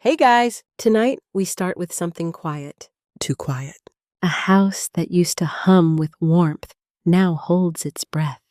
Hey guys! Tonight, we start with something quiet. Too quiet. A house that used to hum with warmth now holds its breath.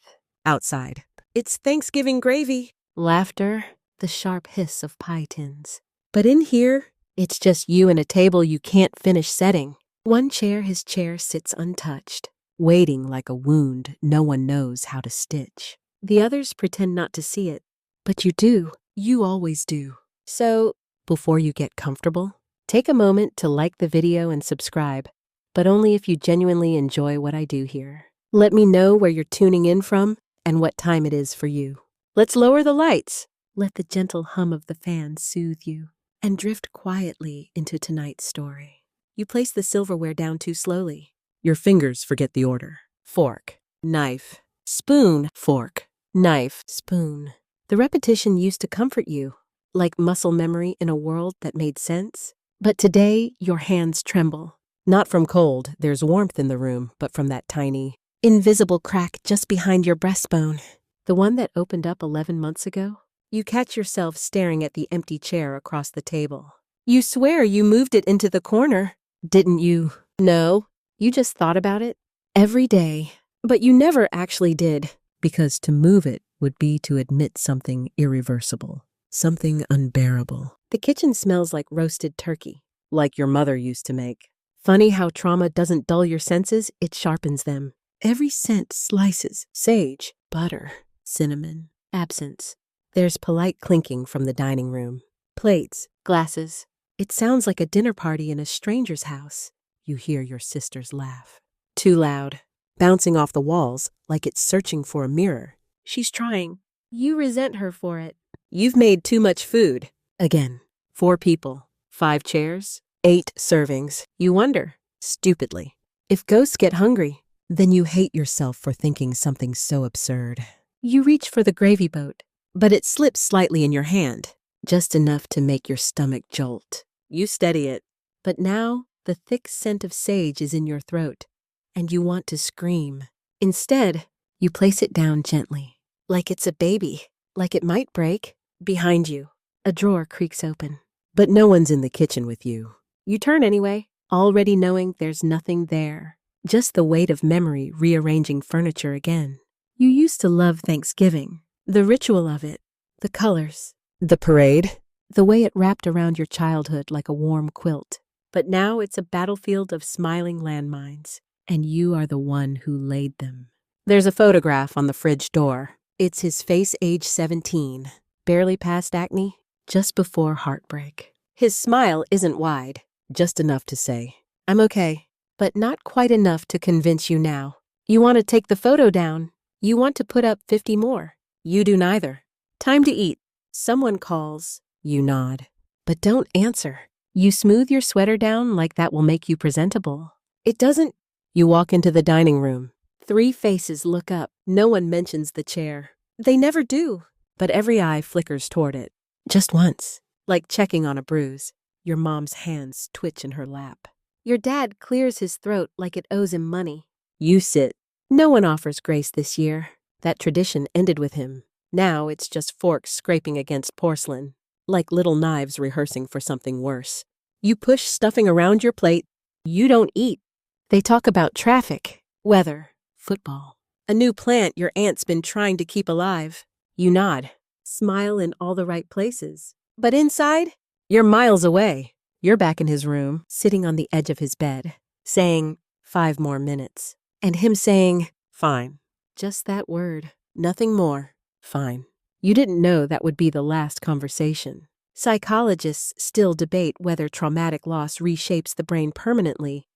Outside. It's Thanksgiving gravy. Laughter, the sharp hiss of pie tins. But in here, It's just you and a table you can't finish setting. His chair sits untouched, waiting like a wound no one knows how to stitch. The others pretend not to see it, but you do. you always do. So, before you get comfortable, take a moment to like the video and subscribe, but only if you genuinely enjoy what I do here. Let me know where you're tuning in from and what time it is for you. Let's lower the lights. Let the gentle hum of the fan soothe you and drift quietly into tonight's story. You place the silverware down too slowly. Your fingers forget the order. Fork, knife, spoon, fork, knife, spoon. The repetition used to comfort you, like muscle memory in a world that made sense. But today, your hands tremble. Not from cold, there's warmth in the room, but from that tiny, invisible crack just behind your breastbone. The one that opened up 11 months ago? You catch yourself staring at the empty chair across the table. You swear you moved it into the corner. Didn't you? No, you just thought about it every day, but you never actually did. Because to move it would be to admit something irreversible, something unbearable. The kitchen smells like roasted turkey, like your mother used to make. Funny how trauma doesn't dull your senses, it sharpens them. Every scent slices. Sage, butter, cinnamon, absence. There's polite clinking from the dining room. Plates, glasses. It sounds like a dinner party in a stranger's house. You hear your sister's laugh. Too loud. Bouncing off the walls like it's searching for a mirror. She's trying. You resent her for it. You've made too much food. Again. 4 people, 5 chairs, 8 servings. You wonder, stupidly, if ghosts get hungry. Then you hate yourself for thinking something so absurd. You reach for the gravy boat, but it slips slightly in your hand, just enough to make your stomach jolt. You steady it, but now the thick scent of sage is in your throat, and you want to scream. Instead, you place it down gently, like it's a baby, like it might break. Behind you, a drawer creaks open, but no one's in the kitchen with you. You turn anyway, already knowing there's nothing there, just the weight of memory rearranging furniture again. You used to love Thanksgiving, the ritual of it, the colors, The parade? the way it wrapped around your childhood like a warm quilt. But now it's a battlefield of smiling landmines, and you are the one who laid them. There's a photograph on the fridge door. It's his face age 17, barely past acne, just before heartbreak. His smile isn't wide, just enough to say, "I'm okay," but not quite enough to convince you now. You want to take the photo down. You want to put up 50 more. You do neither. Time to eat. Someone calls. You nod. But don't answer. You smooth your sweater down like that will make you presentable. It doesn't. You walk into the dining room. 3 faces look up. No one mentions the chair. They never do. But every eye flickers toward it. Just once. Like checking on a bruise. Your mom's hands twitch in her lap. Your dad clears his throat like it owes him money. You sit. No one offers grace this year. That tradition ended with him. Now it's just forks scraping against porcelain, like little knives rehearsing for something worse. You push stuffing around your plate. You don't eat. They talk about traffic, weather, football, a new plant your aunt's been trying to keep alive. You nod, smile in all the right places. But inside, you're miles away. You're back in his room, sitting on the edge of his bed, saying, 5 more minutes. And him saying, fine. Just that word. Nothing more. Fine. You didn't know that would be the last conversation. Psychologists still debate whether traumatic loss reshapes the brain permanently,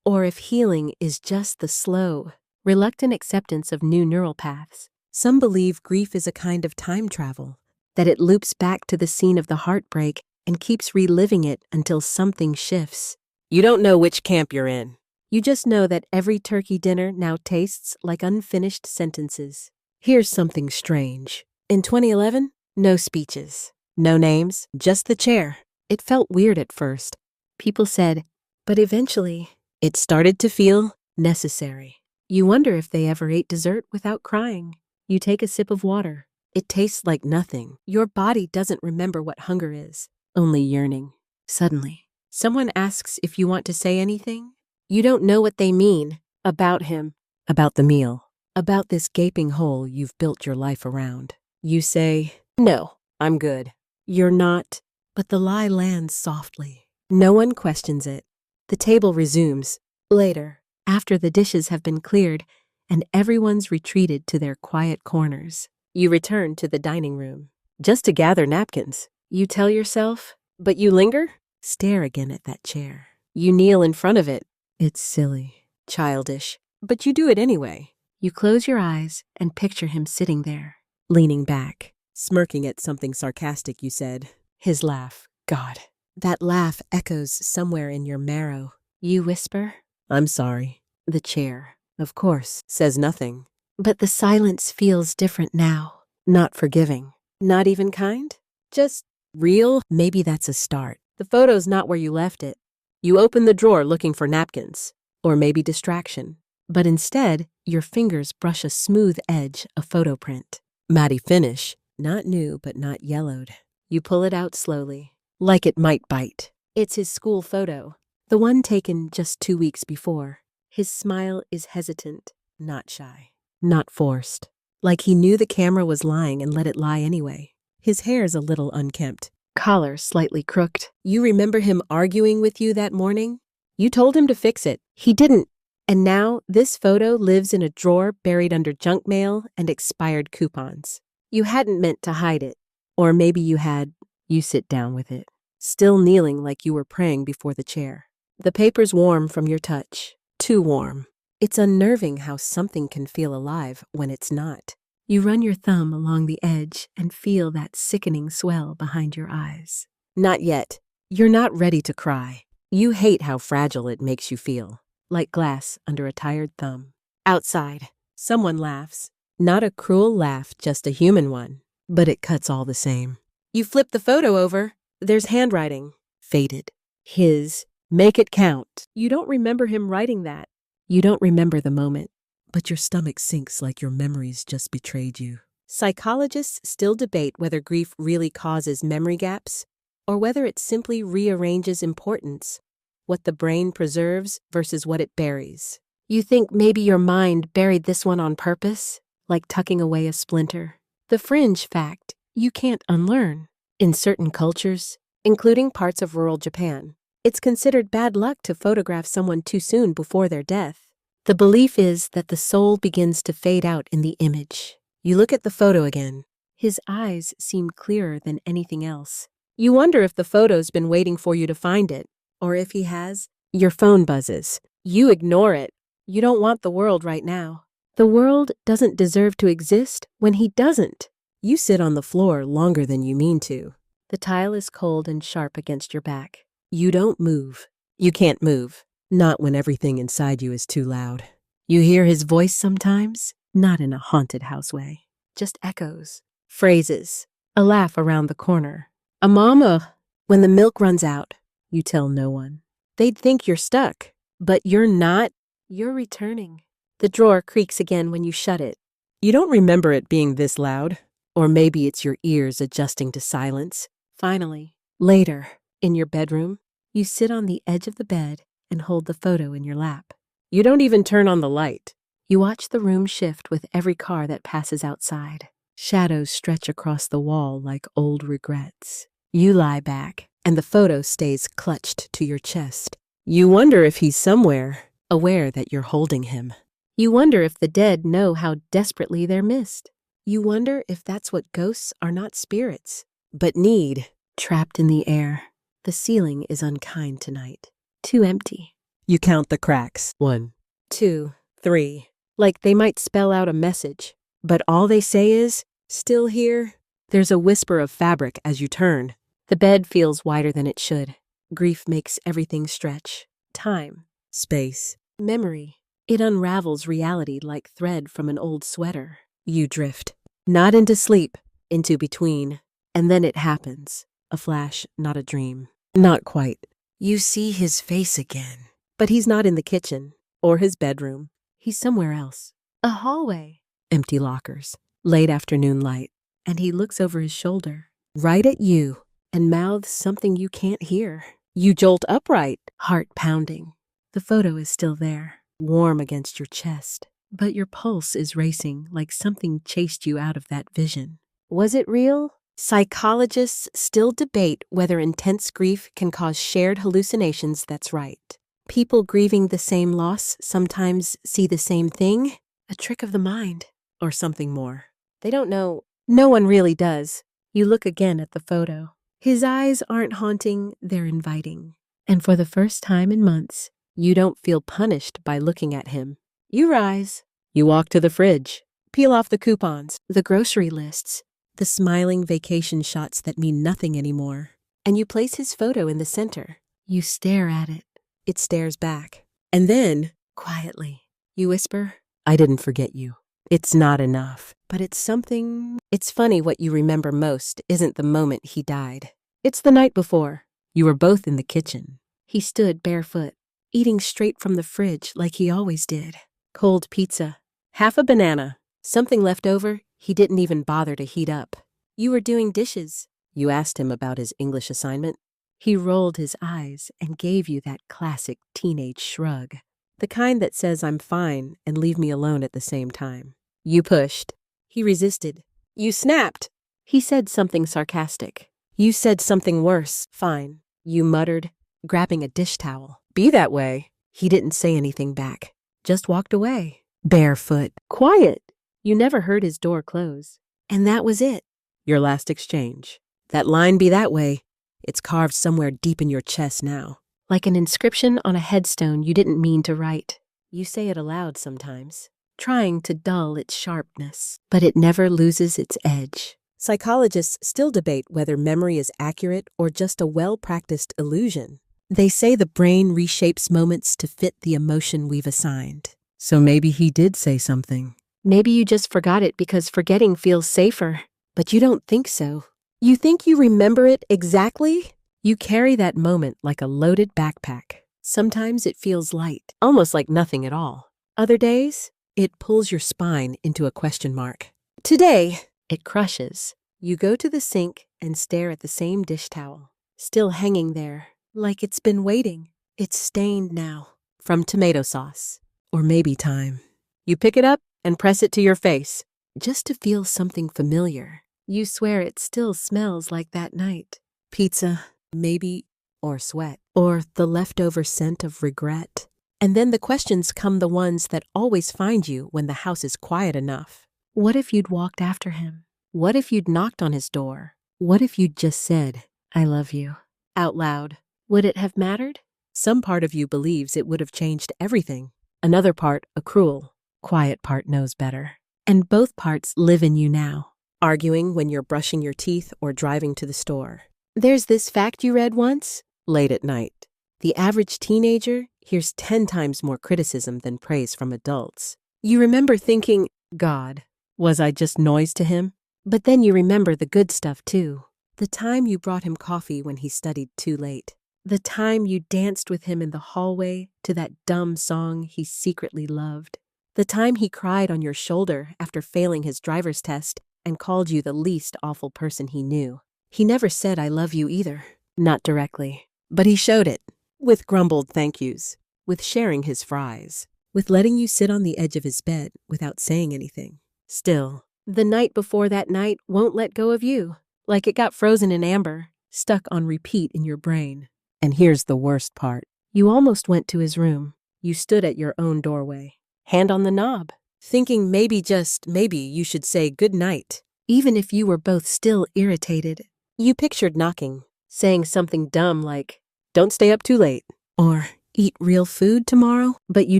or if healing is just the slow, reluctant acceptance of new neural paths. Some believe grief is a kind of time travel, that it loops back to the scene of the heartbreak and keeps reliving it until something shifts. You don't know which camp you're in. You just know that every turkey dinner now tastes like unfinished sentences. Here's something strange. In 2011, no speeches, no names, just the chair. It felt weird at first. People said, but eventually, it started to feel necessary. You wonder if they ever ate dessert without crying. You take a sip of water. It tastes like nothing. Your body doesn't remember what hunger is. only yearning. Suddenly, someone asks if you want to say anything. You don't know what they mean. About him. About the meal. About this gaping hole you've built your life around. You say, No, I'm good. You're not. but the lie lands softly. No one questions it. The table resumes. Later, after the dishes have been cleared and everyone's retreated to their quiet corners, you return to the dining room. Just to gather napkins. You tell yourself, but you linger? Stare again at that chair. You kneel in front of it. It's silly. Childish. But you do it anyway. You close your eyes and picture him sitting there, leaning back. Smirking at something sarcastic you said. His laugh. God. That laugh echoes somewhere in your marrow. You whisper. I'm sorry. The chair, Of course, says nothing. But the silence feels different now. Not forgiving. Not even kind. Just real. maybe that's a start. The photo's not where you left it. You open the drawer looking for napkins. Or maybe distraction. But instead, your fingers brush a smooth edge of photo print. Matty finish. Not new, but not yellowed. You pull it out slowly, like it might bite. It's his school photo, the one taken just 2 weeks before. His smile is hesitant, not shy, not forced. Like he knew the camera was lying and let it lie anyway. His hair's a little unkempt. Collar slightly crooked. You remember him arguing with you that morning? You told him to fix it. He didn't. And now this photo lives in a drawer buried under junk mail and expired coupons. You hadn't meant to hide it. Or maybe you had. You sit down with it, still kneeling like you were praying before the chair. The paper's warm from your touch. Too warm. It's unnerving how something can feel alive when it's not. You run your thumb along the edge and feel that sickening swell behind your eyes. Not yet. You're not ready to cry. You hate how fragile it makes you feel. Like glass under a tired thumb. Outside, Someone laughs. Not a cruel laugh, just a human one. But it cuts all the same. you flip the photo over. There's handwriting. Faded. His. Make it count. You don't remember him writing that. You don't remember the moment. But your stomach sinks like your memories just betrayed you. Psychologists still debate whether grief really causes memory gaps or whether it simply rearranges importance, what the brain preserves versus what it buries. You think maybe your mind buried this one on purpose, like tucking away a splinter. The fringe fact you can't unlearn. In certain cultures, including parts of rural Japan, it's considered bad luck to photograph someone too soon before their death. The belief is that the soul begins to fade out in the image. You look at the photo again. His eyes seem clearer than anything else. You wonder if the photo's been waiting for you to find it, or if he has. Your phone buzzes. You ignore it. You don't want the world right now. The world doesn't deserve to exist when he doesn't. You sit on the floor longer than you mean to. The tile is cold and sharp against your back. You don't move. You can't move. Not when everything inside you is too loud. You hear his voice sometimes, Not in a haunted house way. Just echoes. Phrases. A laugh around the corner. A mama. When the milk runs out, you tell no one. they'd think you're stuck. But you're not. You're returning. The drawer creaks again when you shut it. You don't remember it being this loud. Or maybe it's your ears adjusting to silence. Finally, later, in your bedroom, you sit on the edge of the bed and hold the photo in your lap. You don't even turn on the light. You watch the room shift with every car that passes outside. Shadows stretch across the wall like old regrets. You lie back, And the photo stays clutched to your chest. You wonder if he's somewhere, aware that you're holding him. You wonder if the dead know how desperately they're missed. You wonder if that's what ghosts are, not spirits, but need. Trapped in the air. The ceiling is unkind tonight. Too empty. You count the cracks. 1, 2, 3. Like they might spell out a message. But all they say is, still here? There's a whisper of fabric as you turn. The bed feels wider than it should. Grief makes everything stretch. Time. Space. Memory. It unravels reality like thread from an old sweater. You drift. Not into sleep, into between. And then it happens. A flash, not a dream. Not quite. You see his face again. But he's not in the kitchen or his bedroom. He's somewhere else. A hallway. Empty lockers. Late afternoon light. And he looks over his shoulder. Right at you. and mouths something you can't hear. You jolt upright, heart pounding. The photo is still there, warm against your chest, but your pulse is racing like something chased you out of that vision. Was it real? Psychologists still debate whether intense grief can cause shared hallucinations. That's right. People grieving the same loss sometimes see the same thing, a trick of the mind, or something more. They don't know. No one really does. You look again at the photo. His eyes aren't haunting, they're inviting. And for the first time in months, you don't feel punished by looking at him. You rise. You walk to the fridge. Peel off the coupons, the grocery lists, the smiling vacation shots that mean nothing anymore. And you place his photo in the center. You stare at it. It stares back. And then, quietly, you whisper, "I didn't forget you." It's not enough, but it's something. It's funny what you remember most isn't the moment he died. It's the night before. You were both in the kitchen. He stood barefoot, eating straight from the fridge like he always did. Cold pizza, half a banana, something left over he didn't even bother to heat up. You were doing dishes. You asked him about his English assignment. He rolled his eyes and gave you that classic teenage shrug, the kind that says I'm fine and leave me alone at the same time. You pushed. He resisted. You snapped. He said something sarcastic. You said something worse. Fine. You muttered, grabbing a dish towel. Be that way. He didn't say anything back, just walked away. Barefoot. Quiet. You never heard his door close. And that was it. Your last exchange. That line, "Be that way," it's carved somewhere deep in your chest now. Like an inscription on a headstone you didn't mean to write. You say it aloud sometimes, trying to dull its sharpness, but it never loses its edge. Psychologists still debate whether memory is accurate or just a well-practiced illusion. They say the brain reshapes moments to fit the emotion we've assigned. So maybe he did say something. Maybe you just forgot it because forgetting feels safer. But you don't think so. You think you remember it exactly? You carry that moment like a loaded backpack. Sometimes it feels light, almost like nothing at all. Other days, it pulls your spine into a question mark. Today, it crushes. You go to the sink and stare at the same dish towel, still hanging there, like it's been waiting. It's stained now, from tomato sauce, or maybe time. You pick it up and press it to your face, just to feel something familiar. You swear it still smells like that night. Pizza, maybe, or sweat, or the leftover scent of regret. And then the questions come, the ones that always find you when the house is quiet enough. What if you'd walked after him? What if you'd knocked on his door? What if you'd just said, "I love you," out loud? Would it have mattered? Some part of you believes it would have changed everything. Another part, a cruel, quiet part, knows better. And both parts live in you now, arguing when you're brushing your teeth or driving to the store. There's this fact you read once, late at night. The average teenager hears 10 times more criticism than praise from adults. You remember thinking, God, was I just noise to him? But then you remember the good stuff too. The time you brought him coffee when he studied too late. The time you danced with him in the hallway to that dumb song he secretly loved. The time he cried on your shoulder after failing his driver's test and called you the least awful person he knew. He never said "I love you" either, not directly. But he showed it, with grumbled thank yous, with sharing his fries, with letting you sit on the edge of his bed without saying anything. Still, the night before that night won't let go of you, like it got frozen in amber, stuck on repeat in your brain. And here's the worst part. You almost went to his room. You stood at your own doorway, hand on the knob, thinking maybe, just maybe, you should say good night. Even if you were both still irritated, you pictured knocking, saying something dumb like, "Don't stay up too late," or "Eat real food tomorrow," but you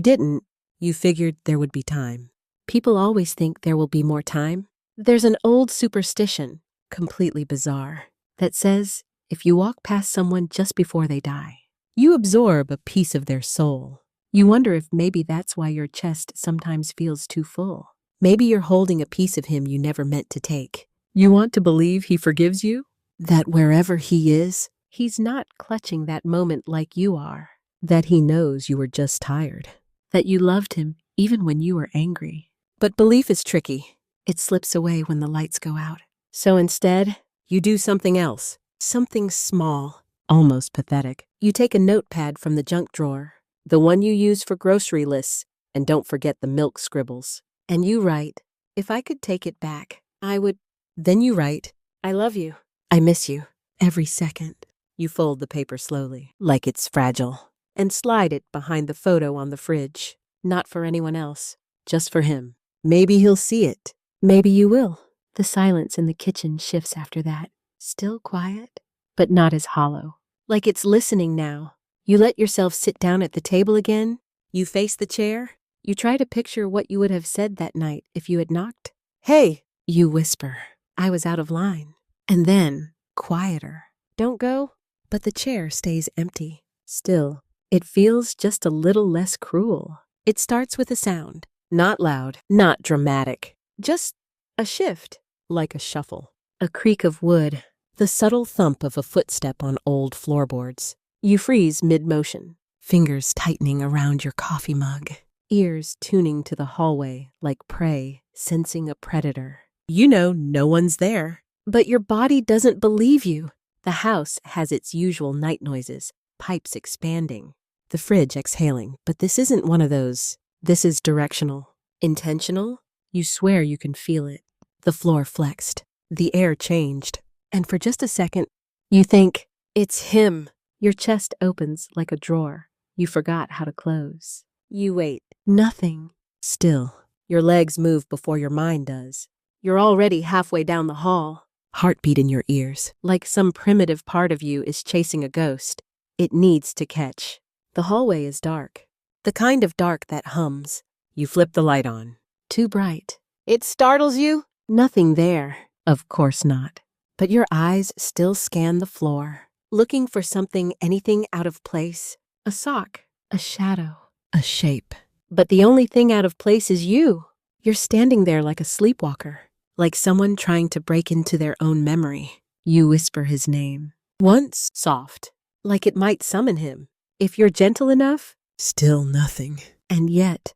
didn't. You figured there would be time. People always think there will be more time. There's an old superstition, completely bizarre, that says if you walk past someone just before they die, you absorb a piece of their soul. You wonder if maybe that's why your chest sometimes feels too full. Maybe you're holding a piece of him you never meant to take. You want to believe he forgives you? That wherever he is, he's not clutching that moment like you are. That he knows you were just tired. That you loved him even when you were angry. But belief is tricky. It slips away when the lights go out. So instead, you do something else. Something small, almost pathetic. You take a notepad from the junk drawer, the one you use for grocery lists, and don't forget the milk scribbles. And you write, if I could take it back, I would. Then you write, I love you. I miss you. Every second. You fold the paper slowly, like it's fragile, and slide it behind the photo on the fridge. Not for anyone else, just for him. Maybe he'll see it. Maybe you will. The silence in the kitchen shifts after that. Still quiet, but not as hollow. Like it's listening now. You let yourself sit down at the table again. You face the chair. You try to picture what you would have said that night if you had knocked. Hey, you whisper. I was out of line. And then, quieter. Don't go. But the chair stays empty. Still, it feels just a little less cruel. It starts with a sound. Not loud, not dramatic. Just a shift, like a shuffle. A creak of wood. The subtle thump of a footstep on old floorboards. You freeze mid-motion. Fingers tightening around your coffee mug. Ears tuning to the hallway like prey, sensing a predator. You know no one's there. But your body doesn't believe you. The house has its usual night noises, pipes expanding, the fridge exhaling, but this isn't one of those. This is directional. Intentional? You swear you can feel it. The floor flexed. The air changed. And for just a second, you think, it's him. Your chest opens like a drawer you forgot how to close. You wait. Nothing. Still. Your legs move before your mind does. You're already halfway down the hall. Heartbeat in your ears, like some primitive part of you is chasing a ghost. It needs to catch. The hallway is dark. The kind of dark that hums. You flip the light on. Too bright. It startles you? Nothing there. Of course not. But your eyes still scan the floor, looking for something, anything out of place. A sock, a shadow, a shape. But the only thing out of place is you. You're standing there like a sleepwalker. Like someone trying to break into their own memory. You whisper his name. Once soft, like it might summon him. If you're gentle enough, still nothing. And yet,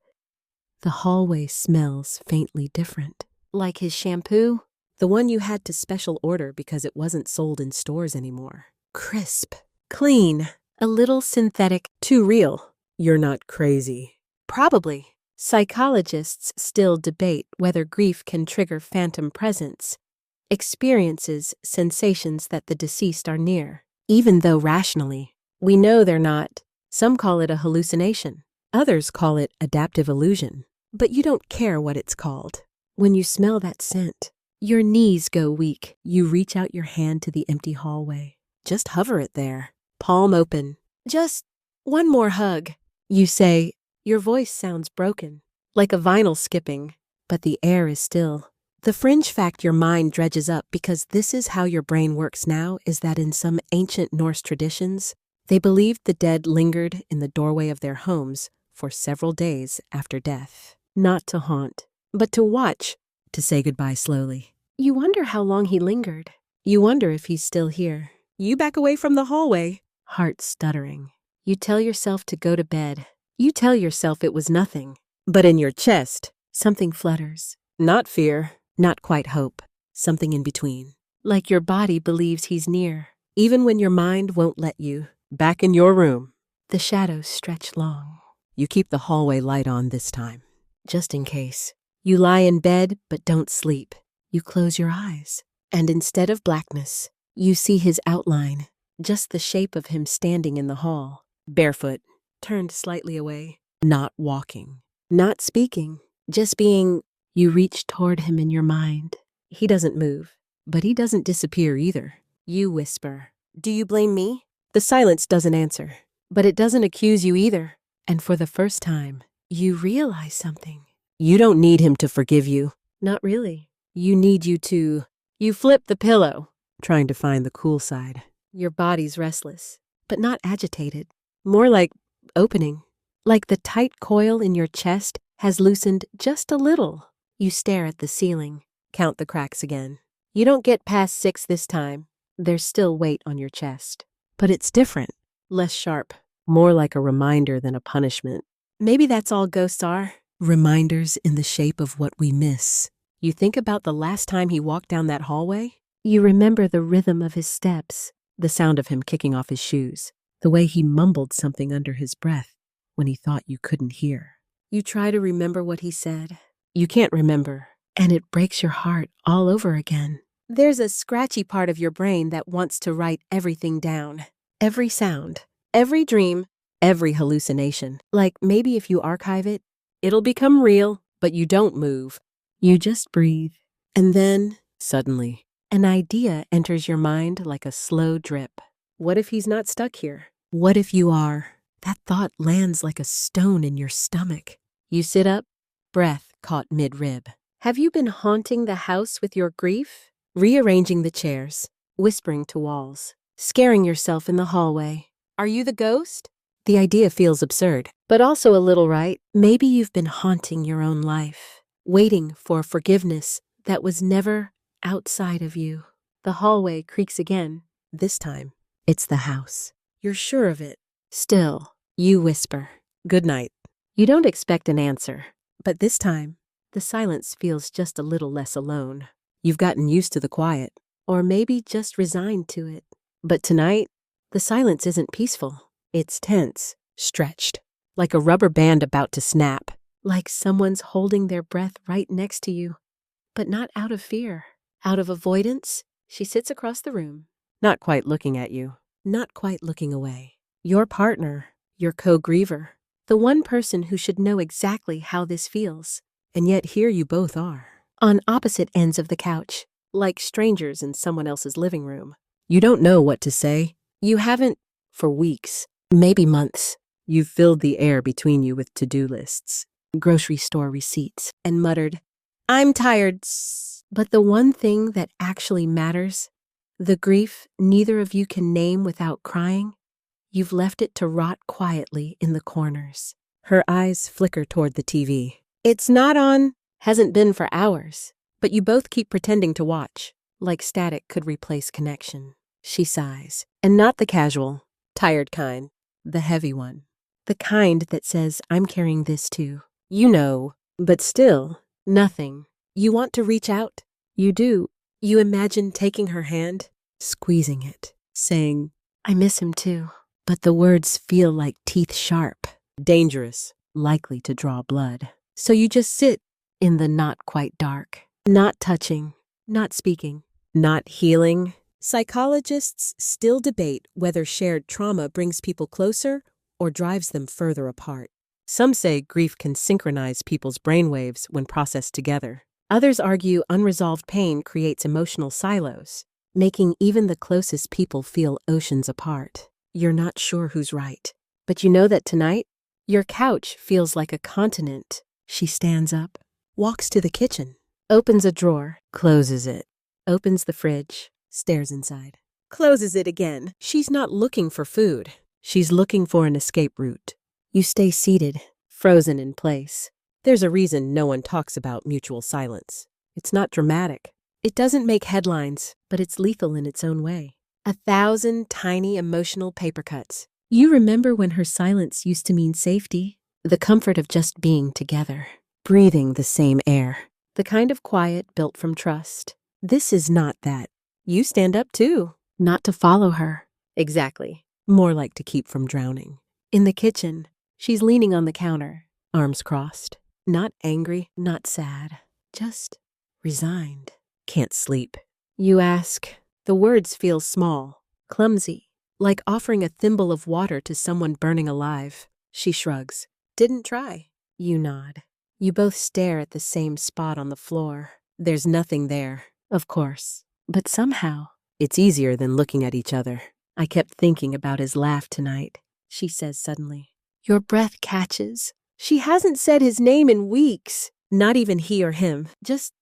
the hallway smells faintly different. Like his shampoo, the one you had to special order because it wasn't sold in stores anymore. Crisp, clean, a little synthetic, too real. You're not crazy. Probably. Psychologists still debate whether grief can trigger phantom presence, experiences, sensations that the deceased are near, even though rationally, we know they're not. Some call it a hallucination. Others call it adaptive illusion. But you don't care what it's called. When you smell that scent, your knees go weak. You reach out your hand to the empty hallway. Just hover it there, palm open. Just one more hug. You say. Your voice sounds broken, like a vinyl skipping, but the air is still. The fringe fact your mind dredges up because this is how your brain works now is that in some ancient Norse traditions, they believed the dead lingered in the doorway of their homes for several days after death. Not to haunt, but to watch, to say goodbye slowly. You wonder how long he lingered. You wonder if he's still here. You back away from the hallway, heart stuttering. You tell yourself to go to bed. You tell yourself it was nothing, but in your chest, something flutters. Not fear, not quite hope, something in between. Like your body believes he's near, even when your mind won't let you. Back in your room. The shadows stretch long. You keep the hallway light on this time, just in case. You lie in bed, but don't sleep. You close your eyes, and instead of blackness, you see his outline, just the shape of him standing in the hall, barefoot. Turned slightly away, not walking, not speaking, just being. You reach toward him in your mind. He doesn't move, but he doesn't disappear either. You whisper, do you blame me? The silence doesn't answer, but it doesn't accuse you either. And for the first time, you realize something. You don't need him to forgive you. Not really. You need you to. You flip the pillow, trying to find the cool side. Your body's restless, but not agitated. More like opening, like the tight coil in your chest has loosened just a little. You stare at the ceiling, count the cracks again. You don't get past 6 this time. There's still weight on your chest. But it's different, less sharp, more like a reminder than a punishment. Maybe that's all ghosts are. Reminders in the shape of what we miss. You think about the last time he walked down that hallway? You remember the rhythm of his steps, the sound of him kicking off his shoes, the way he mumbled something under his breath when he thought you couldn't hear. You try to remember what he said. You can't remember, and it breaks your heart all over again. There's a scratchy part of your brain that wants to write everything down. Every sound, every dream, every hallucination. Like maybe if you archive it, it'll become real, but you don't move. You just breathe. And then, suddenly, an idea enters your mind like a slow drip. What if he's not stuck here? What if you are? That thought lands like a stone in your stomach. You sit up, breath caught mid-rib. Have you been haunting the house with your grief? Rearranging the chairs, whispering to walls, scaring yourself in the hallway. Are you the ghost? The idea feels absurd, but also a little right. Maybe you've been haunting your own life, waiting for forgiveness that was never outside of you. The hallway creaks again. This time, it's the house. You're sure of it. Still, you whisper, "Good night." You don't expect an answer, but this time, the silence feels just a little less alone. You've gotten used to the quiet, or maybe just resigned to it. But tonight, the silence isn't peaceful. It's tense, stretched, like a rubber band about to snap, like someone's holding their breath right next to you. But not out of fear, out of avoidance. She sits across the room, not quite looking at you, not quite looking away. Your partner, your co-griever, the one person who should know exactly how this feels. And yet here you both are, on opposite ends of the couch, like strangers in someone else's living room. You don't know what to say. You haven't for weeks, maybe months. You've filled the air between you with to-do lists, grocery store receipts, and muttered, "I'm tired." But the one thing that actually matters, the grief neither of you can name without crying, you've left it to rot quietly in the corners. Her eyes flicker toward the TV. It's not on, hasn't been for hours, but you both keep pretending to watch, like static could replace connection. She sighs, and not the casual, tired kind, the heavy one. The kind that says, "I'm carrying this too." You know, but still, nothing. You want to reach out. You do. You imagine taking her hand, squeezing it, saying, "I miss him too." But the words feel like teeth sharp, dangerous, likely to draw blood. So you just sit in the not quite dark, not touching, not speaking, not healing. Psychologists still debate whether shared trauma brings people closer or drives them further apart. Some say grief can synchronize people's brainwaves when processed together. Others argue unresolved pain creates emotional silos, making even the closest people feel oceans apart. You're not sure who's right, but you know that tonight, your couch feels like a continent. She stands up, walks to the kitchen, opens a drawer, closes it, opens the fridge, stares inside, closes it again. She's not looking for food. She's looking for an escape route. You stay seated, frozen in place. There's a reason no one talks about mutual silence. It's not dramatic. It doesn't make headlines, but it's lethal in its own way. 1,000 tiny emotional paper cuts. You remember when her silence used to mean safety, the comfort of just being together, breathing the same air, the kind of quiet built from trust. This is not that. You stand up too, not to follow her. Exactly. More like to keep from drowning. In the kitchen, she's leaning on the counter, arms crossed. Not angry, not sad, just resigned. Can't sleep. You ask. The words feel small, clumsy, like offering a thimble of water to someone burning alive. She shrugs. Didn't try. You nod. You both stare at the same spot on the floor. There's nothing there, of course. But somehow, it's easier than looking at each other. I kept thinking about his laugh tonight, she says suddenly. Your breath catches. She hasn't said his name in weeks. Not even he or him. Just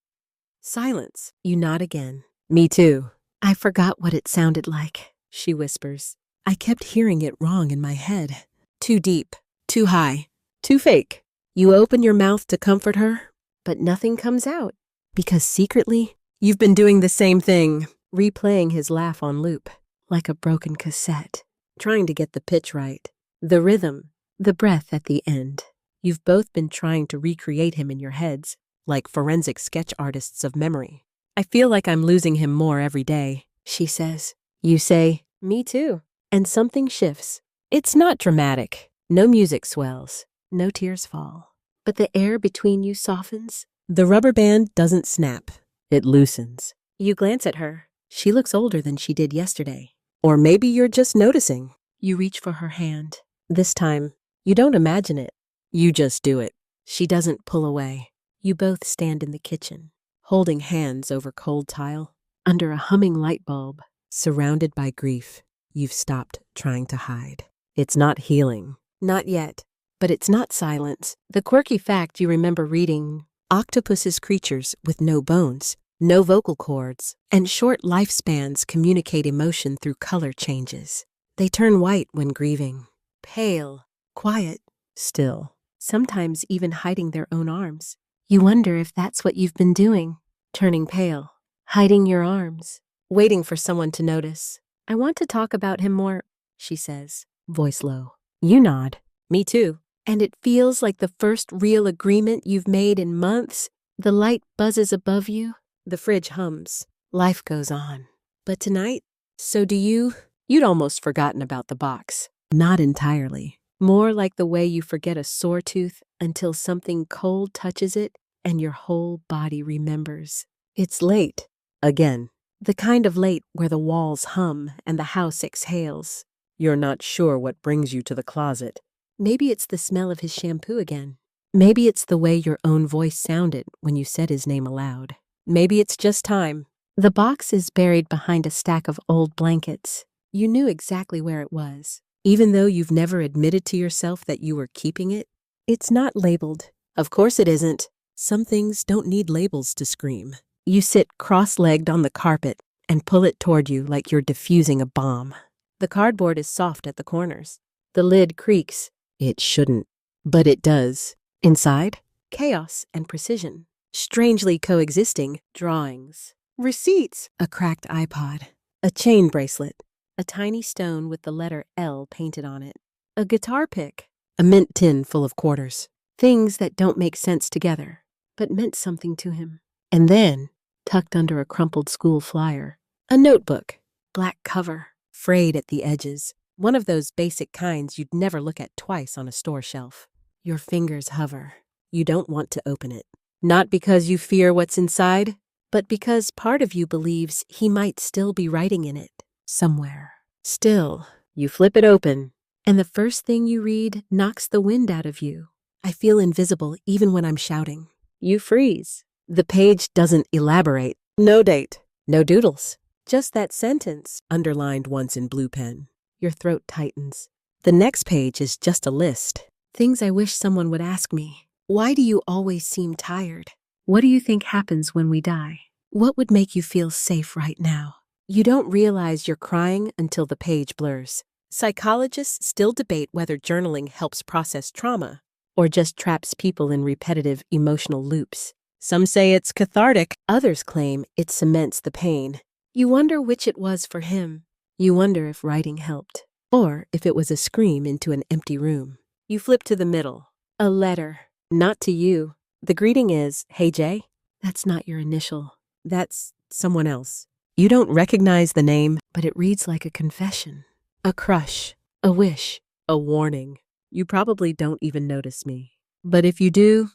silence. You nod again. Me too. I forgot what it sounded like, she whispers. I kept hearing it wrong in my head. Too deep, too high, too fake. You open your mouth to comfort her, but nothing comes out. Because secretly, you've been doing the same thing, replaying his laugh on loop, like a broken cassette, trying to get the pitch right, the rhythm, the breath at the end. You've both been trying to recreate him in your heads, like forensic sketch artists of memory. I feel like I'm losing him more every day, she says. You say, me too. And something shifts. It's not dramatic. No music swells. No tears fall. But the air between you softens. The rubber band doesn't snap. It loosens. You glance at her. She looks older than she did yesterday. Or maybe you're just noticing. You reach for her hand. This time, you don't imagine it. You just do it. She doesn't pull away. You both stand in the kitchen, holding hands over cold tile, under a humming light bulb, surrounded by grief. You've stopped trying to hide. It's not healing. Not yet. But it's not silence. The quirky fact you remember reading, octopuses creatures with no bones, no vocal cords, and short lifespans communicate emotion through color changes. They turn white when grieving, pale, quiet, still, sometimes even hiding their own arms. You wonder if that's what you've been doing, turning pale, hiding your arms, waiting for someone to notice. I want to talk about him more, she says, voice low. You nod. Me too. And it feels like the first real agreement you've made in months. The light buzzes above you. The fridge hums. Life goes on. But tonight, so do you. You'd almost forgotten about the box. Not entirely. More like the way you forget a sore tooth until something cold touches it and your whole body remembers. It's late. Again. The kind of late where the walls hum and the house exhales. You're not sure what brings you to the closet. Maybe it's the smell of his shampoo again. Maybe it's the way your own voice sounded when you said his name aloud. Maybe it's just time. The box is buried behind a stack of old blankets. You knew exactly where it was. Even though you've never admitted to yourself that you were keeping it, it's not labeled. Of course it isn't. Some things don't need labels to scream. You sit cross-legged on the carpet and pull it toward you like you're defusing a bomb. The cardboard is soft at the corners. The lid creaks. It shouldn't, but it does. Inside, chaos and precision. Strangely coexisting drawings. Receipts. A cracked iPod. A chain bracelet. A tiny stone with the letter L painted on it. A guitar pick. A mint tin full of quarters. Things that don't make sense together, but meant something to him. And then, tucked under a crumpled school flyer, a notebook. Black cover. Frayed at the edges. One of those basic kinds you'd never look at twice on a store shelf. Your fingers hover. You don't want to open it. Not because you fear what's inside, but because part of you believes he might still be writing in it, somewhere. Still, you flip it open, and the first thing you read knocks the wind out of you. I feel invisible even when I'm shouting. You freeze. The page doesn't elaborate. No date. No doodles. Just that sentence, underlined once in blue pen. Your throat tightens. The next page is just a list. Things I wish someone would ask me. Why do you always seem tired? What do you think happens when we die? What would make you feel safe right now? You don't realize you're crying until the page blurs. Psychologists still debate whether journaling helps process trauma or just traps people in repetitive emotional loops. Some say it's cathartic. Others claim it cements the pain. You wonder which it was for him. You wonder if writing helped, or if it was a scream into an empty room. You flip to the middle. A letter. Not to you. The greeting is, "Hey, Jay." That's not your initial. That's someone else. You don't recognize the name, but it reads like a confession. A crush. A wish. A warning. You probably don't even notice me. But if you do,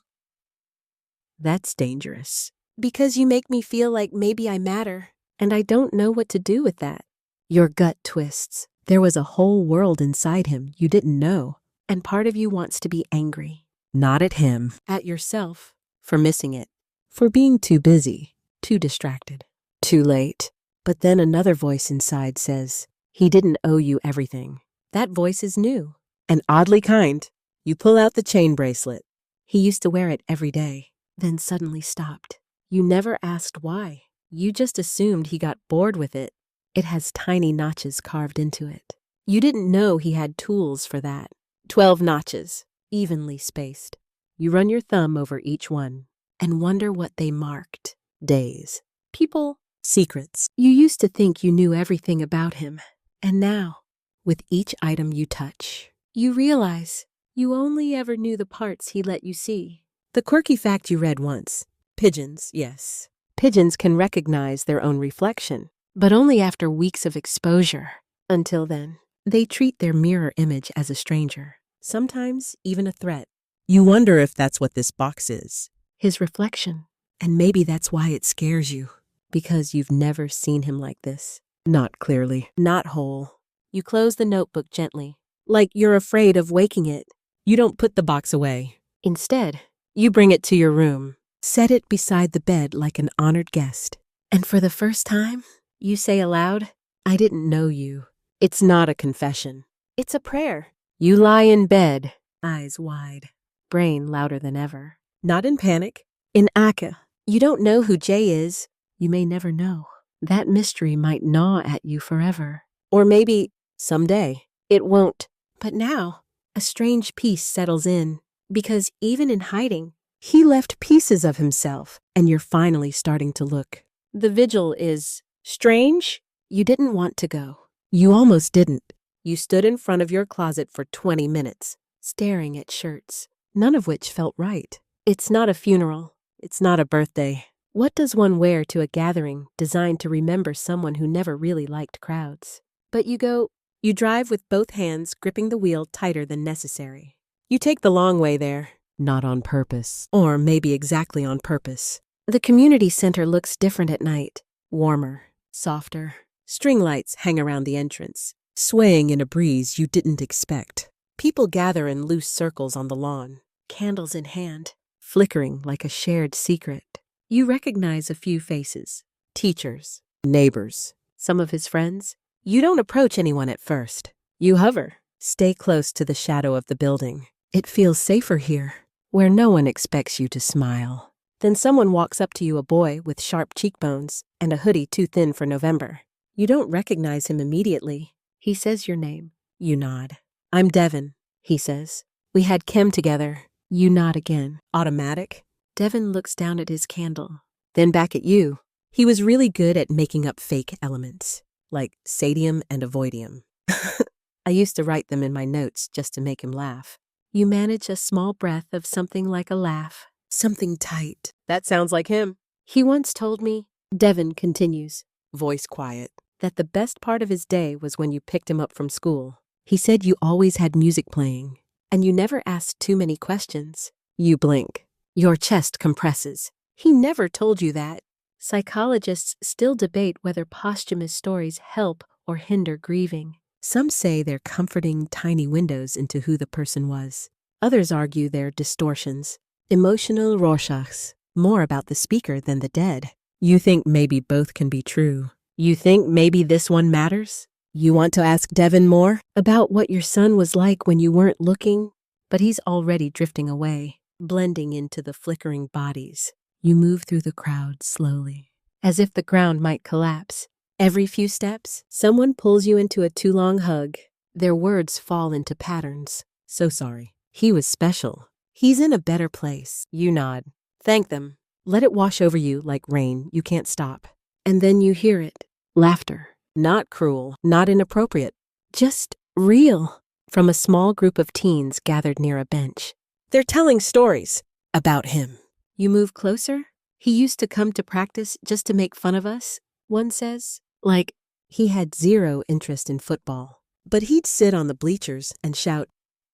that's dangerous. Because you make me feel like maybe I matter, and I don't know what to do with that. Your gut twists. There was a whole world inside him you didn't know, and part of you wants to be angry. Not at him. At yourself. For missing it. For being too busy. Too distracted. Too late. But then another voice inside says, he didn't owe you everything. That voice is new. And oddly kind. You pull out the chain bracelet. He used to wear it every day, then suddenly stopped. You never asked why. You just assumed he got bored with it. It has tiny notches carved into it. You didn't know he had tools for that. 12 notches, evenly spaced. You run your thumb over each one and wonder what they marked. Days. People. Secrets. You used to think you knew everything about him. And now, with each item you touch, you realize you only ever knew the parts he let you see. The quirky fact you read once. Pigeons, yes. Pigeons can recognize their own reflection, but only after weeks of exposure. Until then, they treat their mirror image as a stranger, sometimes even a threat. You wonder if that's what this box is. His reflection. And maybe that's why it scares you. Because you've never seen him like this. Not clearly. Not whole. You close the notebook gently, like you're afraid of waking it. You don't put the box away. Instead, you bring it to your room. Set it beside the bed like an honored guest. And for the first time, you say aloud, I didn't know you. It's not a confession. It's a prayer. You lie in bed, Eyes wide. brain louder than ever. Not in panic. In Akka, you don't know who Jay is. You may never know. That mystery might gnaw at you forever. Or maybe someday. It won't. But now, a strange peace settles in. Because even in hiding, He left pieces of himself, and you're finally starting to look. the vigil is strange. You didn't want to go. You almost didn't. You stood in front of your closet for 20 minutes, staring at shirts. None of which felt right. It's not a funeral. It's not a birthday. What does one wear to a gathering designed to remember someone who never really liked crowds? But you go. You drive with both hands gripping the wheel tighter than necessary. You take the long way there. Not on purpose. Or maybe exactly on purpose. The community center looks different at night. Warmer. Softer. String lights hang around the entrance, swaying in a breeze you didn't expect. People gather in loose circles on the lawn, Candles in hand. flickering like a shared secret. You recognize a few faces. Teachers. Neighbors. Some of his friends. You don't approach anyone at first. You hover. Stay close to the shadow of the building. It feels safer here, where no one expects you to smile. Then someone walks up to you, a boy with sharp cheekbones and a hoodie too thin for November. You don't recognize him immediately. He says your name. You nod. I'm Devin, he says. We had chem together. You nod again. Automatic? Devin looks down at his candle. Then back at you. He was really good at making up fake elements, like sadium and avoidium. I used to write them in my notes just to make him laugh. You manage a small breath of something like a laugh. Something tight. That sounds like him. He once told me, Devin continues, Voice quiet. that the best part of his day was when you picked him up from school. He said you always had music playing. And you never asked too many questions. You blink. Your chest compresses. He never told you that. Psychologists still debate whether posthumous stories help or hinder grieving. Some say they're comforting tiny windows into who the person was. Others argue they're distortions, emotional Rorschachs, more about the speaker than the dead. You think maybe both can be true. You think maybe this one matters? You want to ask Devin more? About what your son was like when you weren't looking, but he's already drifting away, blending into the flickering bodies. You move through the crowd slowly. As if the ground might collapse. Every few steps, someone pulls you into a too long hug. Their words fall into patterns. So sorry. He was special. He's in a better place. You nod. Thank them. Let it wash over you like rain. You can't stop. And then you hear it. Laughter. Not cruel, not inappropriate. Just real. From a small group of teens gathered near a bench. They're telling stories about him. You move closer? He used to come to practice just to make fun of us, one says. Like, he had zero interest in football. But he'd sit on the bleachers and shout,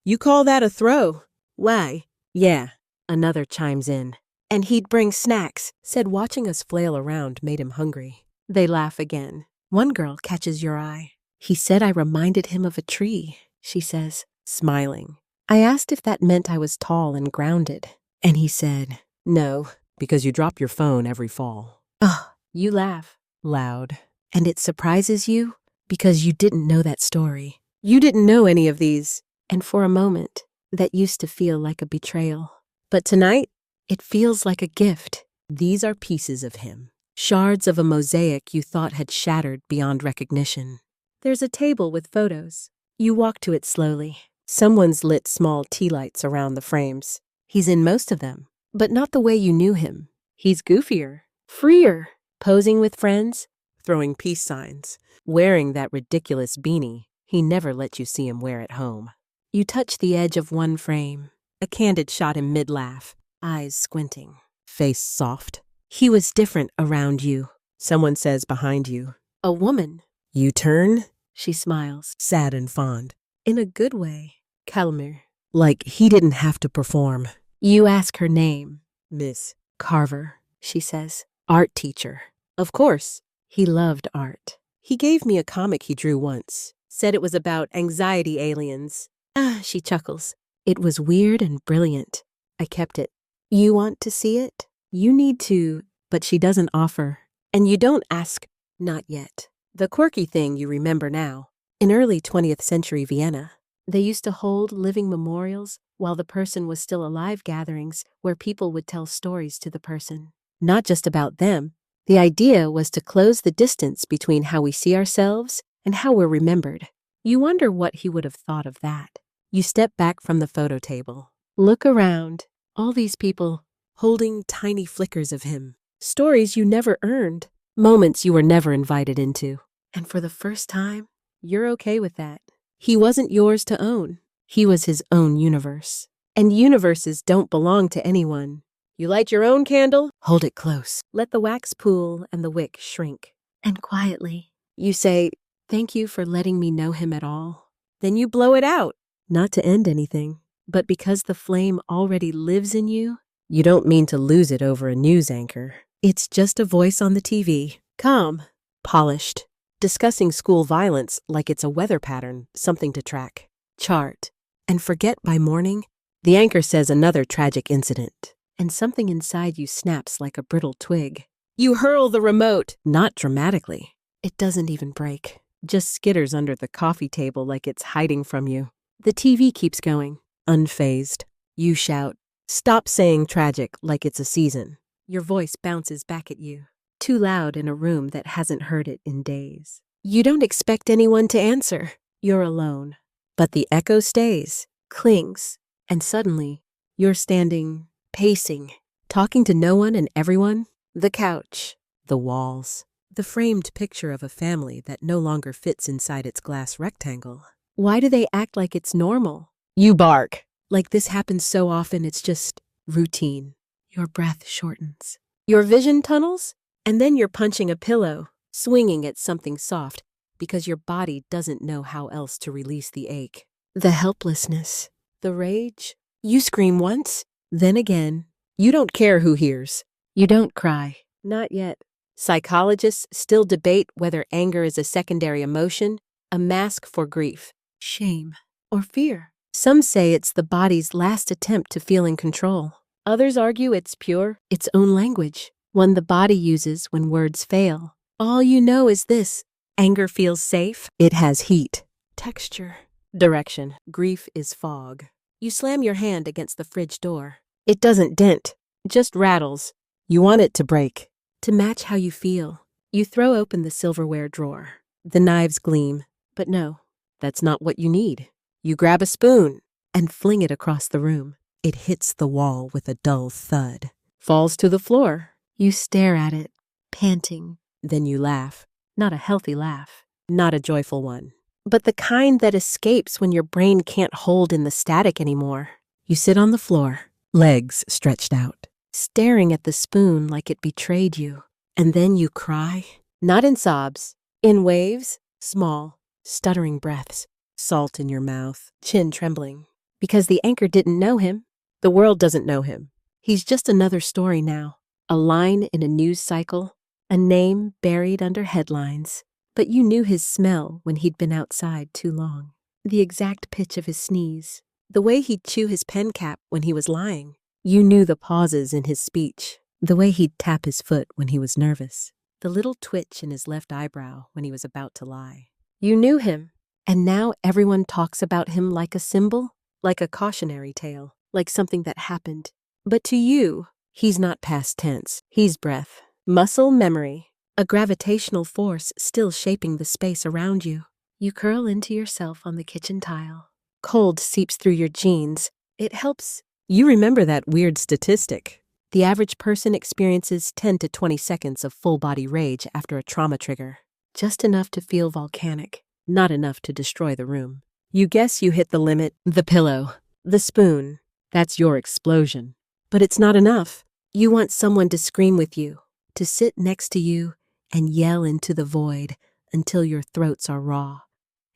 You call that a throw? Why? Yeah. Another chimes in. And he'd bring snacks, said watching us flail around made him hungry. They laugh again. One girl catches your eye. He said I reminded him of a tree, she says, smiling. I asked if that meant I was tall and grounded. And he said, No, because you drop your phone every fall. Oh, you laugh. Loud. And it surprises you? Because you didn't know that story. You didn't know any of these. And for a moment, that used to feel like a betrayal. But tonight, it feels like a gift. These are pieces of him. Shards of a mosaic you thought had shattered beyond recognition. There's a table with photos. You walk to it slowly. Someone's lit small tea lights around the frames. He's in most of them, but not the way you knew him. He's goofier, freer, posing with friends, throwing peace signs, wearing that ridiculous beanie he never let you see him wear at home. You touch the edge of one frame. A candid shot him mid-laugh, eyes squinting, face soft. He was different around you. Someone says behind you. A woman. You turn, She smiles. sad and fond. In a good way. Calmer. Like he didn't have to perform. You ask her name. Miss. Carver, she says. Art teacher. Of course. He loved art. He gave me a comic he drew once. Said it was about anxiety aliens. She chuckles. It was weird and brilliant. I kept it. You want to see it? You need to, but she doesn't offer. And you don't ask. Not yet. The quirky thing you remember now. In early 20th century Vienna, they used to hold living memorials while the person was still alive gatherings where people would tell stories to the person. Not just about them. The idea was to close the distance between how we see ourselves and how we're remembered. You wonder what he would have thought of that. You step back from the photo table. Look around. All these people Holding tiny flickers of him. stories you never earned, moments you were never invited into. And for the first time, you're okay with that. He wasn't yours to own. He was his own universe. And universes don't belong to anyone. You light your own candle? Hold it close. Let the wax pool and the wick shrink. And quietly, you say, "Thank you for letting me know him at all." Then you blow it out. Not to end anything, but because the flame already lives in you. You don't mean to lose it over a news anchor. It's just a voice on the TV. Calm. Polished. Discussing school violence like it's a weather pattern, something to track. Chart. And forget by morning, the anchor says another tragic incident. And something inside you snaps like a brittle twig. You hurl the remote. Not dramatically. It doesn't even break. Just skitters under the coffee table like it's hiding from you. The TV keeps going. Unfazed. You shout. Stop saying tragic like it's a season. Your voice bounces back at you. Too loud in a room that hasn't heard it in days. You don't expect anyone to answer. You're alone. But the echo stays. Clings. And suddenly, you're standing, pacing, talking to no one and everyone. The couch. The walls. The framed picture of a family that no longer fits inside its glass rectangle. Why do they act like it's normal? You bark. Like this happens so often it's just routine. Your breath shortens. Your vision tunnels, and then you're punching a pillow, swinging at something soft, because your body doesn't know how else to release the ache. The helplessness. The rage. You scream once, then again. You don't care who hears. You don't cry. Not yet. Psychologists still debate whether anger is a secondary emotion, a mask for grief, Shame. Or fear. Some say it's the body's last attempt to feel in control. Others argue it's pure, Its own language. One the body uses when words fail. All you know is this. Anger feels safe. it has heat. Texture. Direction. Grief is fog. You slam your hand against the fridge door. It doesn't dent. Just rattles. You want it to break. To match how you feel, you throw open the silverware drawer. The knives gleam. But no, That's not what you need. You grab a spoon. and fling it across the room. It hits the wall with a dull thud. Falls to the floor. You stare at it, panting. Then you laugh. Not a healthy laugh. Not a joyful one. But the kind that escapes when your brain can't hold in the static anymore. You sit on the floor, Legs stretched out. staring at the spoon like it betrayed you. And then you cry. Not in sobs. In waves. Small, stuttering breaths. Salt in your mouth. Chin trembling. Because the anchor didn't know him. The world doesn't know him. He's just another story now. A line in a news cycle. A name buried under headlines. But you knew his smell when he'd been outside too long. The exact pitch of his sneeze. The way he'd chew his pen cap when he was lying. You knew the pauses in his speech. The way he'd tap his foot when he was nervous. The little twitch in his left eyebrow when he was about to lie. You knew him. And now everyone talks about him like a symbol, Like a cautionary tale. like something that happened. But to you, He's not past tense. he's breath, muscle memory, a gravitational force still shaping the space around you. You curl into yourself on the kitchen tile. Cold seeps through your jeans. It helps. You remember that weird statistic. The average person experiences 10 to 20 seconds of full-body rage after a trauma trigger. Just enough to feel volcanic, not enough to destroy the room. You guess you hit the limit. The pillow, the spoon, That's your explosion. but it's not enough. You want someone to scream with you, to sit next to you and yell into the void until your throats are raw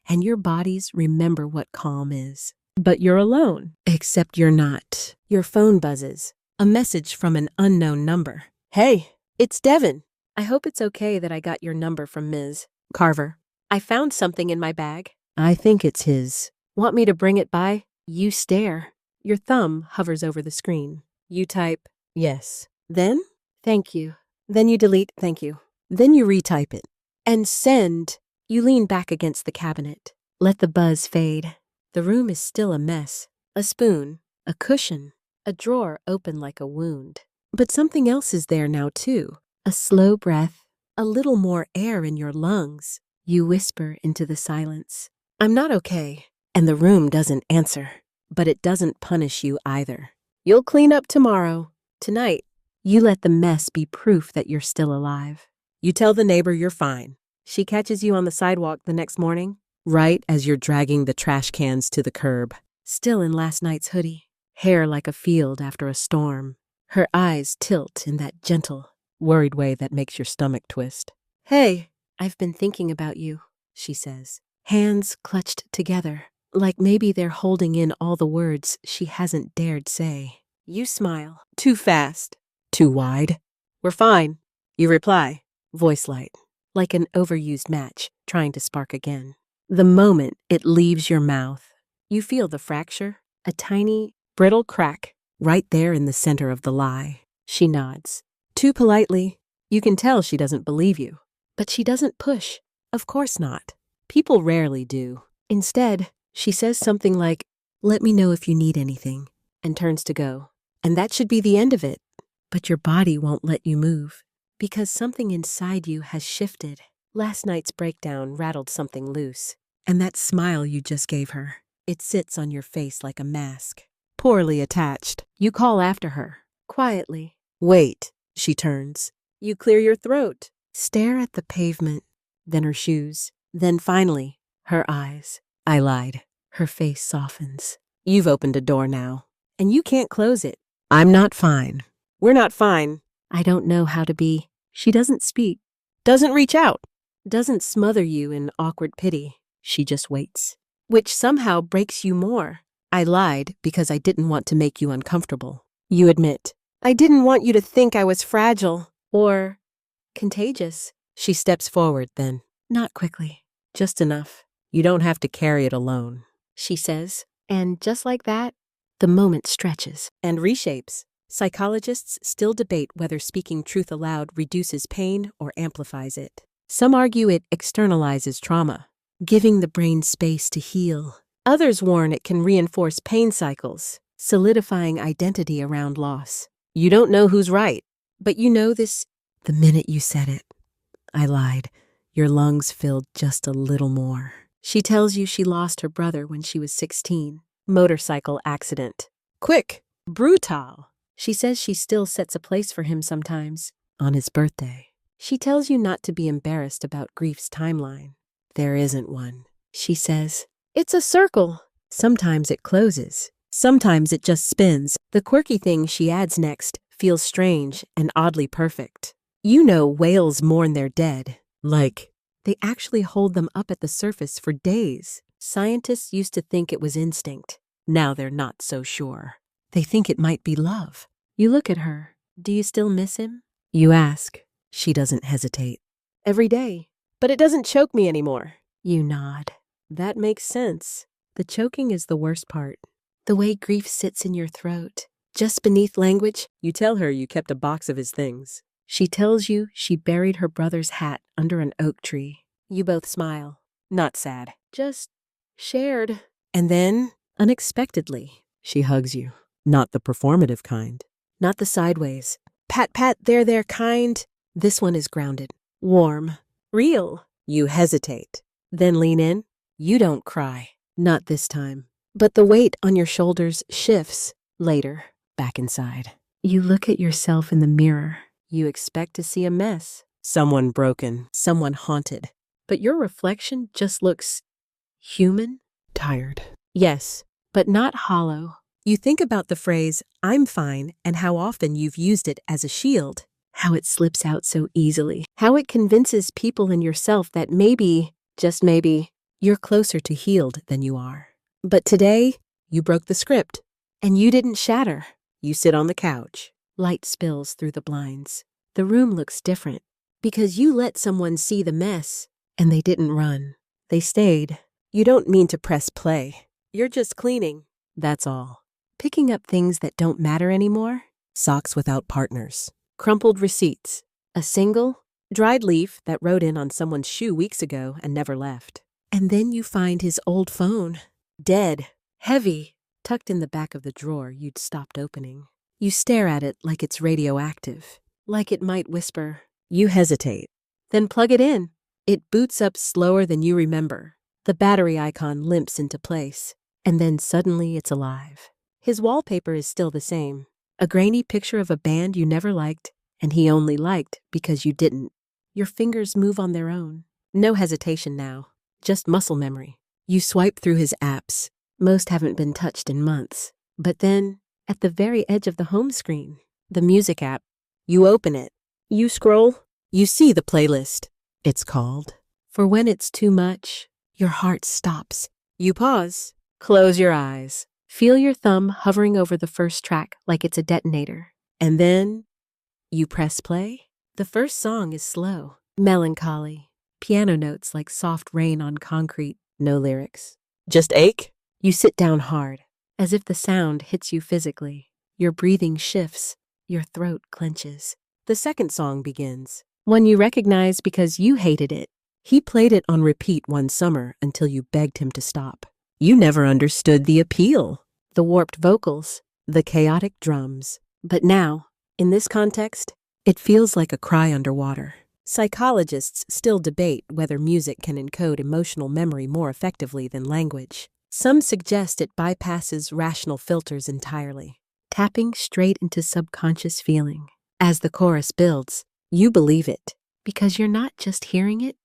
and your bodies remember what calm is. But you're alone. Except you're not. Your phone buzzes. A message from an unknown number. Hey, it's Devin. I hope it's okay that I got your number from Ms. Carver. I found something in my bag. I think it's his. Want me to bring it by? You stare. Your thumb hovers over the screen. You type, yes. Then, thank you. Then you delete, thank you. Then you retype it. And send. You lean back against the cabinet. Let the buzz fade. The room is still a mess. A spoon, a cushion, a drawer open like a wound. But something else is there now too. A slow breath, a little more air in your lungs. You whisper into the silence. I'm not okay. And the room doesn't answer. But it doesn't punish you either. You'll clean up tomorrow. Tonight, you let the mess be proof that you're still alive. You tell the neighbor you're fine. She catches you on the sidewalk the next morning, right as you're dragging the trash cans to the curb. Still in last night's hoodie, hair like a field after a storm. Her eyes tilt in that gentle, worried way that makes your stomach twist. Hey, I've been thinking about you, she says. Hands clutched together, like maybe they're holding in all the words she hasn't dared say. You smile. Too fast. Too wide. We're fine. You reply, voice light, like an overused match trying to spark again. The moment it leaves your mouth, you feel the fracture, a tiny, brittle crack right there in the center of the lie. She nods. Too politely, you can tell she doesn't believe you. But she doesn't push. Of course not. People rarely do. Instead, she says something like, let me know if you need anything, and turns to go. And that should be the end of it. But your body won't let you move, because something inside you has shifted. Last night's breakdown rattled something loose. And that smile you just gave her, it sits on your face like a mask. Poorly attached. You call after her, quietly. Wait, she turns. You clear your throat. Stare at the pavement, then her shoes, then finally, her eyes. I lied. Her face softens. You've opened a door now, and you can't close it. I'm not fine. We're not fine. I don't know how to be. She doesn't speak. Doesn't reach out. Doesn't smother you in awkward pity. She just waits. Which somehow breaks you more. I lied because I didn't want to make you uncomfortable. You admit. I didn't want you to think I was fragile or contagious. She steps forward then. Not quickly. Just enough. You don't have to carry it alone, she says. And just like that, the moment stretches and reshapes. Psychologists still debate whether speaking truth aloud reduces pain or amplifies it. Some argue it externalizes trauma, giving the brain space to heal. Others warn it can reinforce pain cycles, solidifying identity around loss. You don't know who's right, but you know this the minute you said it. I lied. Your lungs filled just a little more. She tells you she lost her brother when she was 16. Motorcycle accident. Quick. Brutal. She says she still sets a place for him sometimes. On his birthday. She tells you not to be embarrassed about grief's timeline. There isn't one. She says, it's a circle. Sometimes it closes. Sometimes it just spins. The quirky thing she adds next feels strange and oddly perfect. You know whales mourn their dead. Like, they actually hold them up at the surface for days. Scientists used to think it was instinct. Now they're not so sure. They think it might be love. You look at her. Do you still miss him? You ask. She doesn't hesitate. Every day. But it doesn't choke me anymore. You nod. That makes sense. The choking is the worst part. The way grief sits in your throat. Just beneath language, you tell her you kept a box of his things. She tells you she buried her brother's hat under an oak tree. You both smile. Not sad. Just shared. And then, unexpectedly, she hugs you. Not the performative kind. Not the sideways. Pat, pat, there, kind. This one is grounded. Warm. Real. You hesitate. Then lean in. You don't cry. Not this time. But the weight on your shoulders shifts. Later, back inside. You look at yourself in the mirror. You expect to see a mess. Someone broken. Someone haunted. But your reflection just looks human. Tired. Yes, but not hollow. You think about the phrase, I'm fine, and how often you've used it as a shield. How it slips out so easily. How it convinces people and yourself that maybe, just maybe, you're closer to healed than you are. But today, you broke the script. And you didn't shatter. You sit on the couch. Light spills through the blinds. The room looks different because you let someone see the mess, and they didn't run. They stayed. You don't mean to press play. You're just cleaning. That's all. Picking up things that don't matter anymore. Socks without partners. Crumpled receipts. A single, dried leaf that wrote in on someone's shoe weeks ago and never left. And then you find his old phone. Dead. Heavy. Tucked in the back of the drawer you'd stopped opening. You stare at it like it's radioactive. Like it might whisper. You hesitate. Then plug it in. It boots up slower than you remember. The battery icon limps into place. And then suddenly it's alive. His wallpaper is still the same. A grainy picture of a band you never liked, and he only liked because you didn't. Your fingers move on their own. No hesitation now. Just muscle memory. You swipe through his apps. Most haven't been touched in months. But then, at the very edge of the home screen, the music app, you open it. You scroll. You see the playlist. It's called For When It's Too Much. Your heart stops. You pause. Close your eyes. Feel your thumb hovering over the first track like it's a detonator. And then, you press play. The first song is slow, melancholy. Piano notes like soft rain on concrete. No lyrics. Just ache. You sit down hard, as if the sound hits you physically. Your breathing shifts. Your throat clenches. The second song begins. One you recognize because you hated it. He played it on repeat one summer until you begged him to stop. You never understood the appeal. The warped vocals, the chaotic drums. But now, in this context, it feels like a cry underwater. Psychologists still debate whether music can encode emotional memory more effectively than language. Some suggest it bypasses rational filters entirely, tapping straight into subconscious feeling. As the chorus builds, you believe it, because you're not just hearing it,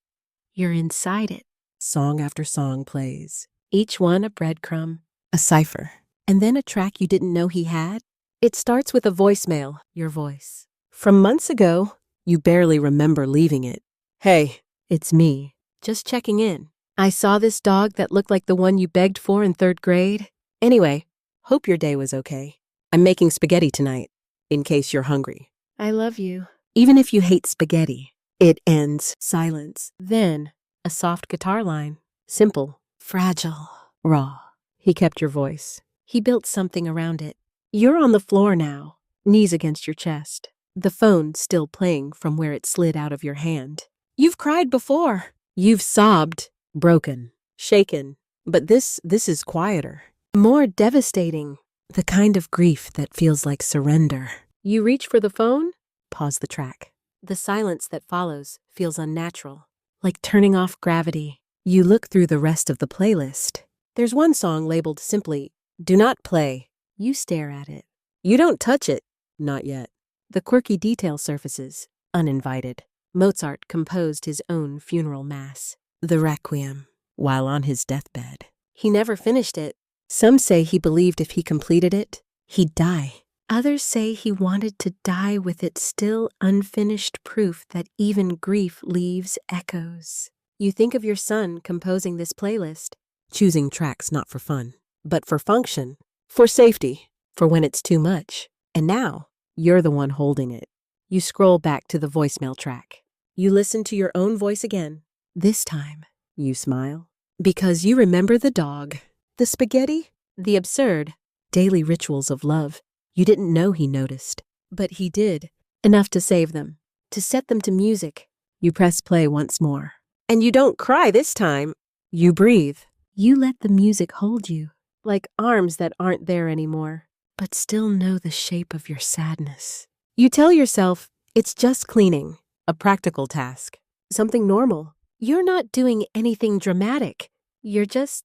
you're inside it. Song after song plays, each one a breadcrumb, a cipher. And then a track you didn't know he had? It starts with a voicemail, your voice. From months ago, you barely remember leaving it. Hey, it's me. Just checking in. I saw this dog that looked like the one you begged for in 3rd grade. Anyway, hope your day was okay. I'm making spaghetti tonight, in case you're hungry. I love you. Even if you hate spaghetti. It ends. Silence. Then, a soft guitar line. Simple. Fragile. Raw. He kept your voice. He built something around it. You're on the floor now, knees against your chest. The phone still playing from where it slid out of your hand. You've cried before. You've sobbed, broken, shaken. But this is quieter. More devastating. The kind of grief that feels like surrender. You reach for the phone? Pause the track. The silence that follows feels unnatural. Like turning off gravity. You look through the rest of the playlist. There's one song labeled simply, Do Not Play. You stare at it. You don't touch it. Not yet. The quirky detail surfaces, uninvited. Mozart composed his own funeral mass, the Requiem, while on his deathbed. He never finished it. Some say he believed if he completed it, he'd die. Others say he wanted to die with its still unfinished proof that even grief leaves echoes. You think of your son composing this playlist, choosing tracks not for fun, but for function, for safety, for when it's too much. And now, you're the one holding it. You scroll back to the voicemail track. You listen to your own voice again. This time, you smile. Because you remember the dog, the spaghetti, the absurd, daily rituals of love. You didn't know he noticed, but he did. Enough to save them, to set them to music. You press play once more. And you don't cry this time. You breathe. You let the music hold you, like arms that aren't there anymore, but still know the shape of your sadness. You tell yourself it's just cleaning, a practical task, something normal. You're not doing anything dramatic. You're just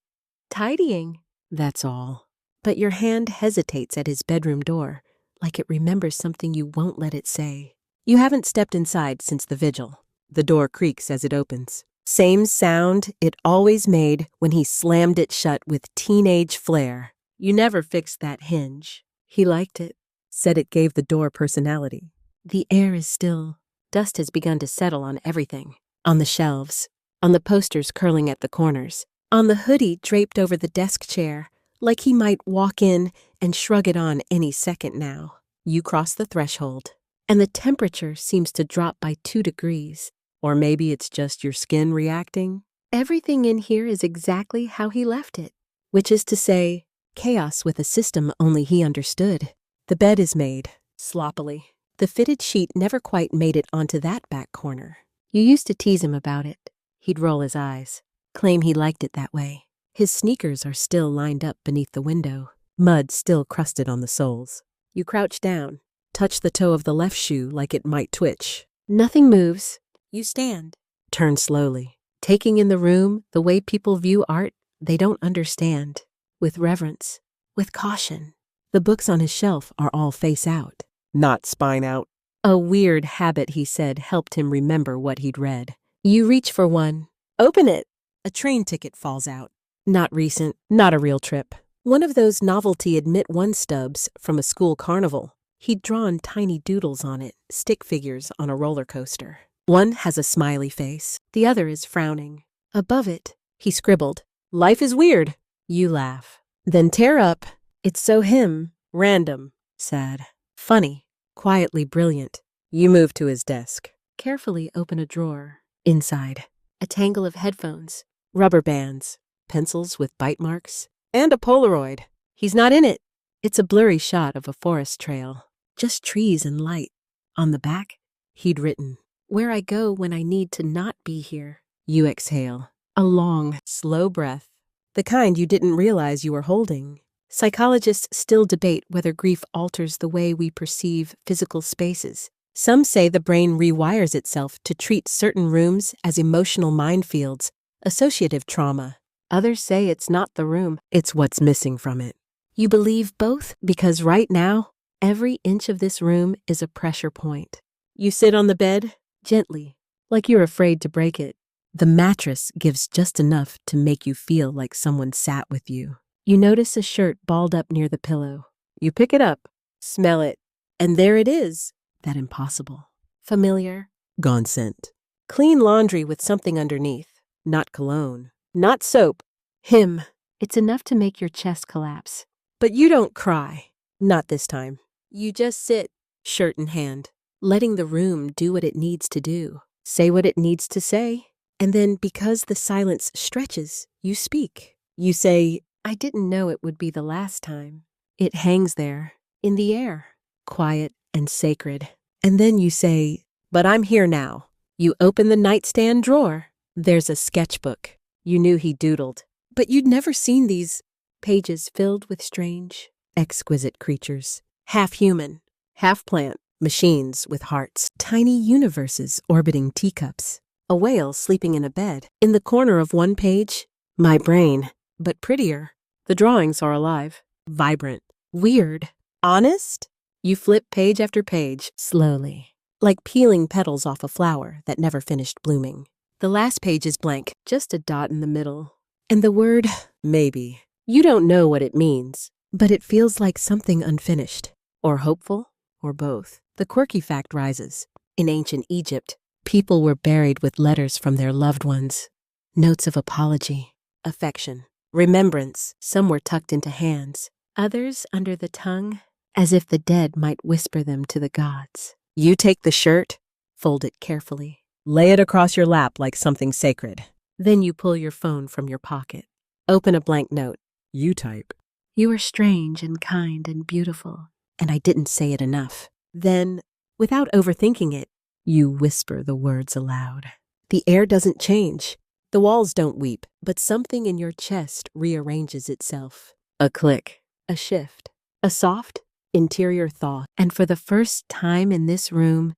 tidying. That's all. But your hand hesitates at his bedroom door, like it remembers something you won't let it say. You haven't stepped inside since the vigil. The door creaks as it opens. Same sound it always made when he slammed it shut with teenage flair. You never fixed that hinge. He liked it. Said it gave the door personality. The air is still. Dust has begun to settle on everything. On the shelves. On the posters curling at the corners. On the hoodie draped over the desk chair, like he might walk in and shrug it on any second now. You cross the threshold, and the temperature seems to drop by 2 degrees. Or maybe it's just your skin reacting. Everything in here is exactly how he left it, which is to say, chaos with a system only he understood. The bed is made, sloppily. The fitted sheet never quite made it onto that back corner. You used to tease him about it. He'd roll his eyes, claim he liked it that way. His sneakers are still lined up beneath the window, mud still crusted on the soles. You crouch down, touch the toe of the left shoe like it might twitch. Nothing moves. You stand, turn slowly, taking in the room the way people view art they don't understand, with reverence, with caution. The books on his shelf are all face out, not spine out. A weird habit, he said, helped him remember what he'd read. You reach for one. Open it. A train ticket falls out. Not recent, not a real trip. One of those novelty admit one stubs from a school carnival. He'd drawn tiny doodles on it, stick figures on a roller coaster. One has a smiley face. The other is frowning. Above it, he scribbled, "Life is weird." You laugh. Then tear up. It's so him. Random. Sad. Funny. Quietly brilliant. You move to his desk. Carefully open a drawer. Inside, a tangle of headphones, rubber bands, pencils with bite marks, and a Polaroid. He's not in it. It's a blurry shot of a forest trail. Just trees and light. On the back, he'd written, "Where I go when I need to not be here." You exhale. A long, slow breath. The kind you didn't realize you were holding. Psychologists still debate whether grief alters the way we perceive physical spaces. Some say the brain rewires itself to treat certain rooms as emotional minefields, associative trauma. Others say it's not the room, it's what's missing from it. You believe both because right now, every inch of this room is a pressure point. You sit on the bed, gently, like you're afraid to break it. The mattress gives just enough to make you feel like someone sat with you. You notice a shirt balled up near the pillow. You pick it up, smell it, and there it is. That impossible. Familiar. Gone scent. Clean laundry with something underneath. Not cologne. Not soap. Him. It's enough to make your chest collapse. But you don't cry. Not this time. You just sit, shirt in hand, letting the room do what it needs to do, say what it needs to say. And then, because the silence stretches, you speak. You say, "I didn't know it would be the last time." It hangs there, in the air, quiet and sacred. And then you say, "But I'm here now." You open the nightstand drawer. There's a sketchbook. You knew he doodled, but you'd never seen these pages filled with strange, exquisite creatures. Half human, half plant, machines with hearts, tiny universes orbiting teacups. A whale sleeping in a bed. In the corner of one page, my brain, but prettier. The drawings are alive, vibrant, weird, honest. You flip page after page, slowly, like peeling petals off a flower that never finished blooming. The last page is blank, just a dot in the middle. And the word, maybe. You don't know what it means, but it feels like something unfinished, or hopeful, or both. The quirky fact rises. In ancient Egypt, people were buried with letters from their loved ones. Notes of apology, affection, remembrance. Some were tucked into hands, others under the tongue, as if the dead might whisper them to the gods. You take the shirt, fold it carefully, lay it across your lap like something sacred. Then you pull your phone from your pocket, open a blank note. You type, "You are strange and kind and beautiful, and I didn't say it enough." Then, without overthinking it, you whisper the words aloud. The air doesn't change. The walls don't weep, but something in your chest rearranges itself. A click, a shift, a soft, interior thaw. And for the first time in this room,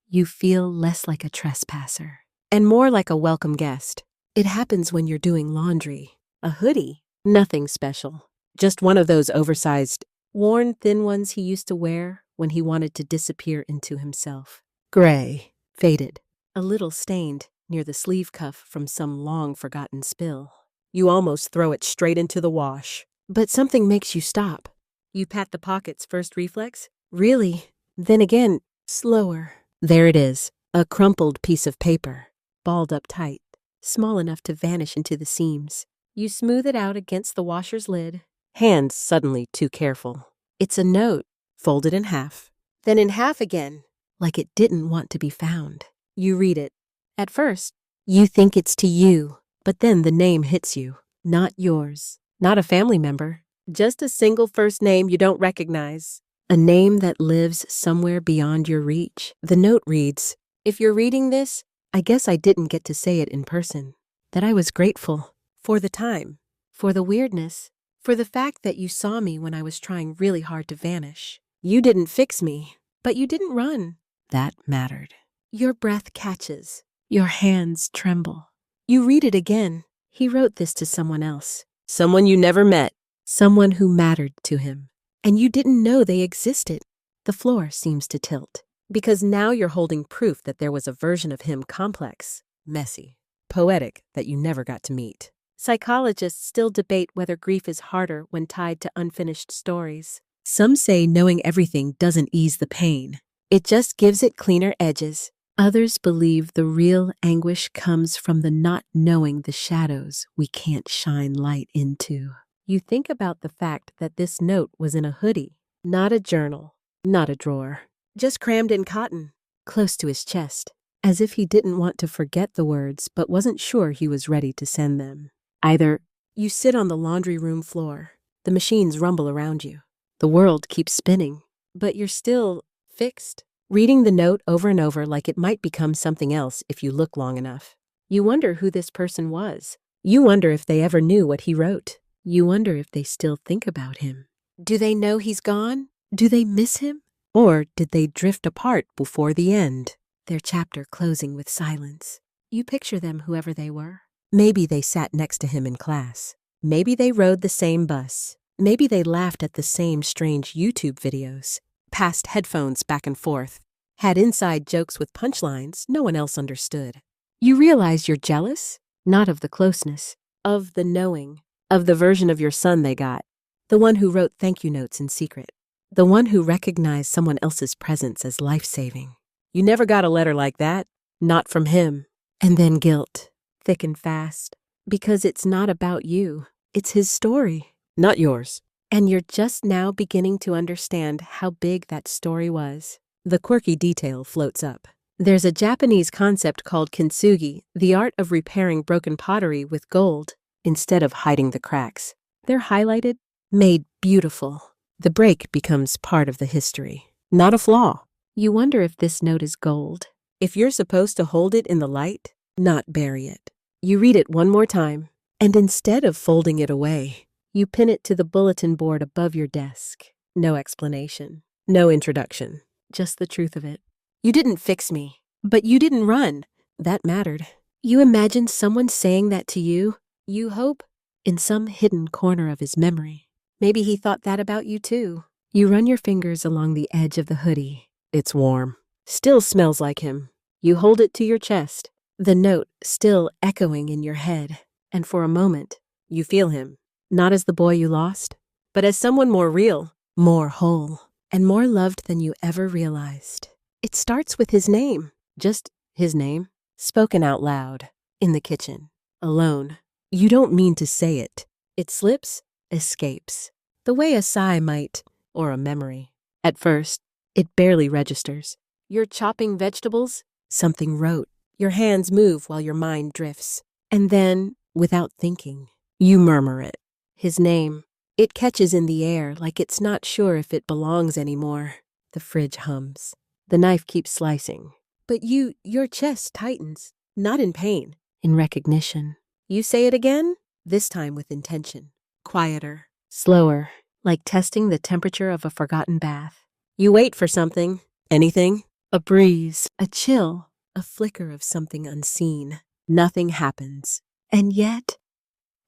you feel less like a trespasser and more like a welcome guest. It happens when you're doing laundry. A hoodie, nothing special. Just one of those oversized, worn thin ones he used to wear when he wanted to disappear into himself. Gray, faded, a little stained near the sleeve cuff from some long-forgotten spill. You almost throw it straight into the wash. But something makes you stop. You pat the pocket's first reflex. Really? Then again, slower. There it is, a crumpled piece of paper, balled up tight, small enough to vanish into the seams. You smooth it out against the washer's lid, hands suddenly too careful. It's a note, folded in half, then in half again, like it didn't want to be found. You read it. At first, you think it's to you, but then the name hits you. Not yours, not a family member, just a single first name you don't recognize. A name that lives somewhere beyond your reach. The note reads, "If you're reading this, I guess I didn't get to say it in person. That I was grateful for the time, for the weirdness, for the fact that you saw me when I was trying really hard to vanish. You didn't fix me, but you didn't run. That mattered." Your breath catches. Your hands tremble. You read it again. He wrote this to someone else. Someone you never met. Someone who mattered to him. And you didn't know they existed. The floor seems to tilt, because now you're holding proof that there was a version of him complex, messy, poetic that you never got to meet. Psychologists still debate whether grief is harder when tied to unfinished stories. Some say knowing everything doesn't ease the pain. It just gives it cleaner edges. Others believe the real anguish comes from the not knowing the shadows we can't shine light into. You think about the fact that this note was in a hoodie, not a journal, not a drawer, just crammed in cotton, close to his chest, as if he didn't want to forget the words but wasn't sure he was ready to send them. Either you sit on the laundry room floor, the machines rumble around you, the world keeps spinning, but you're still fixed, reading the note over and over like it might become something else if you look long enough. You wonder who this person was. You wonder if they ever knew what he wrote. You wonder if they still think about him. Do they know he's gone? Do they miss him? Or did they drift apart before the end? Their chapter closing with silence. You picture them whoever they were. Maybe they sat next to him in class. Maybe they rode the same bus. Maybe they laughed at the same strange YouTube videos, passed headphones back and forth, had inside jokes with punchlines no one else understood. You realize you're jealous? Not of the closeness, of the knowing. Of the version of your son they got, the one who wrote thank you notes in secret, the one who recognized someone else's presence as life-saving. You never got a letter like that, not from him. And then guilt, thick and fast, because it's not about you, it's his story, not yours. And you're just now beginning to understand how big that story was. The quirky detail floats up. There's a Japanese concept called kintsugi, the art of repairing broken pottery with gold. Instead of hiding the cracks, they're highlighted, made beautiful. The break becomes part of the history, not a flaw. You wonder if this note is gold. If you're supposed to hold it in the light, not bury it. You read it one more time, and instead of folding it away, you pin it to the bulletin board above your desk. No explanation, no introduction, just the truth of it. You didn't fix me, but you didn't run. That mattered. You imagine someone saying that to you. You hope, in some hidden corner of his memory. Maybe he thought that about you too. You run your fingers along the edge of the hoodie. It's warm. Still smells like him. You hold it to your chest, the note still echoing in your head. And for a moment, you feel him. Not as the boy you lost, but as someone more real, more whole, and more loved than you ever realized. It starts with his name. Just his name. Spoken out loud. In the kitchen. Alone. You don't mean to say it. It slips, escapes, the way a sigh might, or a memory. At first, it barely registers. You're chopping vegetables, something wrote. Your hands move while your mind drifts. And then, without thinking, you murmur it. His name. It catches in the air like it's not sure if it belongs anymore. The fridge hums. The knife keeps slicing. But your chest tightens, not in pain, in recognition. You say it again, this time with intention. Quieter, slower, like testing the temperature of a forgotten bath. You wait for something, anything, a breeze, a chill, a flicker of something unseen. Nothing happens. And yet,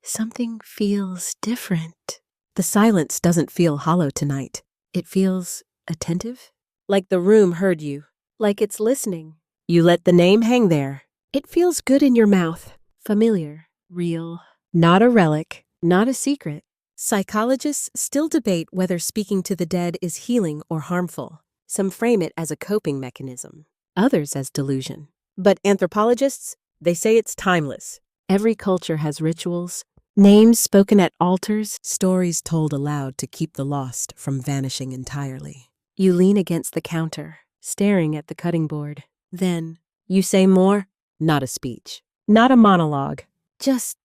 something feels different. The silence doesn't feel hollow tonight. It feels attentive, like the room heard you, like it's listening. You let the name hang there. It feels good in your mouth, familiar. Real, not a relic, not a secret, Psychologists still debate whether speaking to the dead is healing or harmful. Some frame it as a coping mechanism, others as delusion. But anthropologists, they say it's timeless. Every culture has rituals, names spoken at altars, stories told aloud to keep the lost from vanishing entirely. You lean against the counter, staring at the cutting board. Then, you say more. Not a speech, not a monologue, just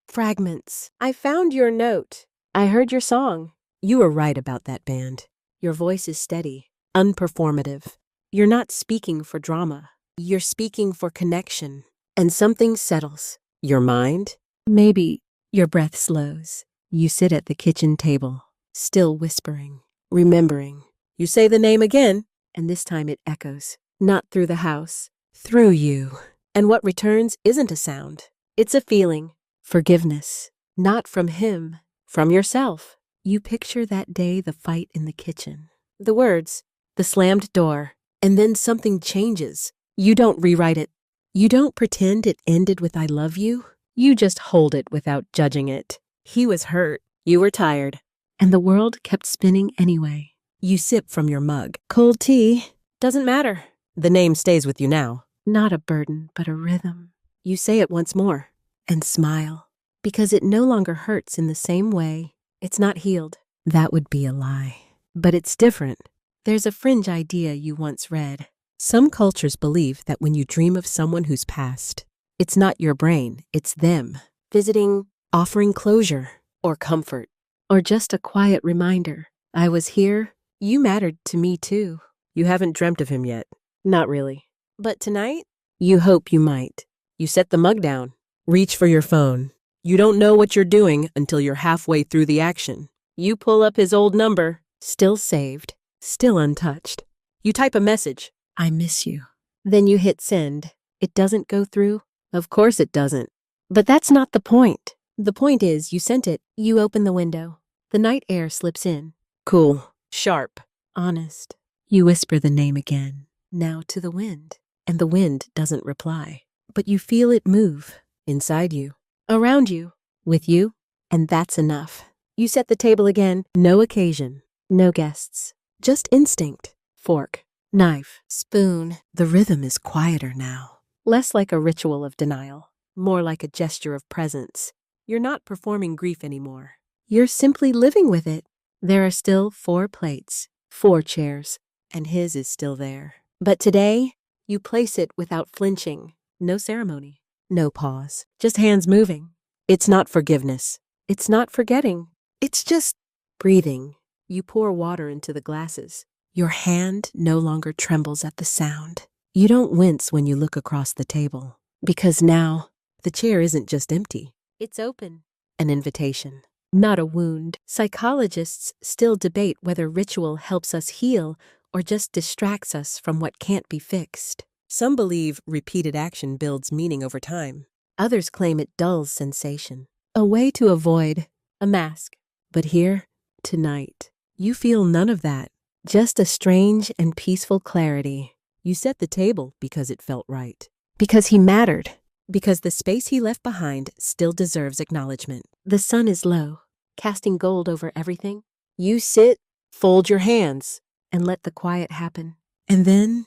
fragments. I found your note. I heard your song. You were right about that band. Your voice is steady, unperformative. You're not speaking for drama. You're speaking for connection. And something settles. Your mind? Maybe. Your breath slows. You sit at the kitchen table, still whispering, remembering. You say the name again, and this time it echoes. Not through the house, through you. And what returns isn't a sound. It's a feeling. Forgiveness. Not from him, from yourself. You picture that day, the fight in the kitchen. The words, the slammed door, and then something changes. You don't rewrite it. You don't pretend it ended with I love you. You just hold it without judging it. He was hurt. You were tired. And the world kept spinning anyway. You sip from your mug. Cold tea. Doesn't matter. The name stays with you now. Not a burden, but a rhythm. You say it once more. And smile. Because it no longer hurts in the same way. It's not healed. That would be a lie. But it's different. There's a fringe idea you once read. Some cultures believe that when you dream of someone who's passed, it's not your brain, it's them. Visiting, offering closure, or comfort, or just a quiet reminder. I was here. You mattered to me too. You haven't dreamt of him yet. Not really. But tonight, you hope you might. You set the mug down. Reach for your phone. You don't know what you're doing until you're halfway through the action. You pull up his old number, still saved, still untouched. You type a message. I miss you. Then you hit send. It doesn't go through? Of course it doesn't. But that's not the point. The point is you sent it. You open the window. The night air slips in. Cool. Sharp. Honest. You whisper the name again. Now to the wind. And the wind doesn't reply. But you feel it move. Inside you. Around you. With you. And that's enough. You set the table again. No occasion. No guests. Just instinct. Fork. Knife, spoon. The rhythm is quieter now. Less like a ritual of denial, more like a gesture of presence. You're not performing grief anymore. You're simply living with it. There are still 4 plates, 4 chairs, and his is still there. But today, you place it without flinching. No ceremony, no pause, just hands moving. It's not forgiveness. It's not forgetting. It's just breathing. You pour water into the glasses. Your hand no longer trembles at the sound. You don't wince when you look across the table. Because now, the chair isn't just empty. It's open. An invitation, not a wound. Psychologists still debate whether ritual helps us heal or just distracts us from what can't be fixed. Some believe repeated action builds meaning over time. Others claim it dulls sensation. A way to avoid, a mask. But here, tonight, you feel none of that. Just a strange and peaceful clarity. You set the table because it felt right. Because he mattered. Because the space he left behind still deserves acknowledgement. The sun is low, casting gold over everything. You sit, fold your hands, and let the quiet happen. And then,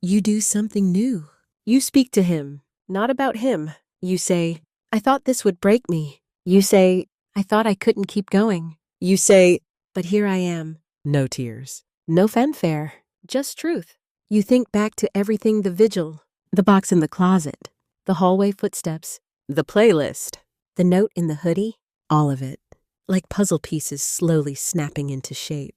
you do something new. You speak to him, not about him. You say, I thought this would break me. You say, I thought I couldn't keep going. You say, but here I am. No tears. No fanfare. Just truth. You think back to everything: the vigil, the box in the closet, the hallway footsteps, the playlist, the note in the hoodie, all of it, like puzzle pieces slowly snapping into shape.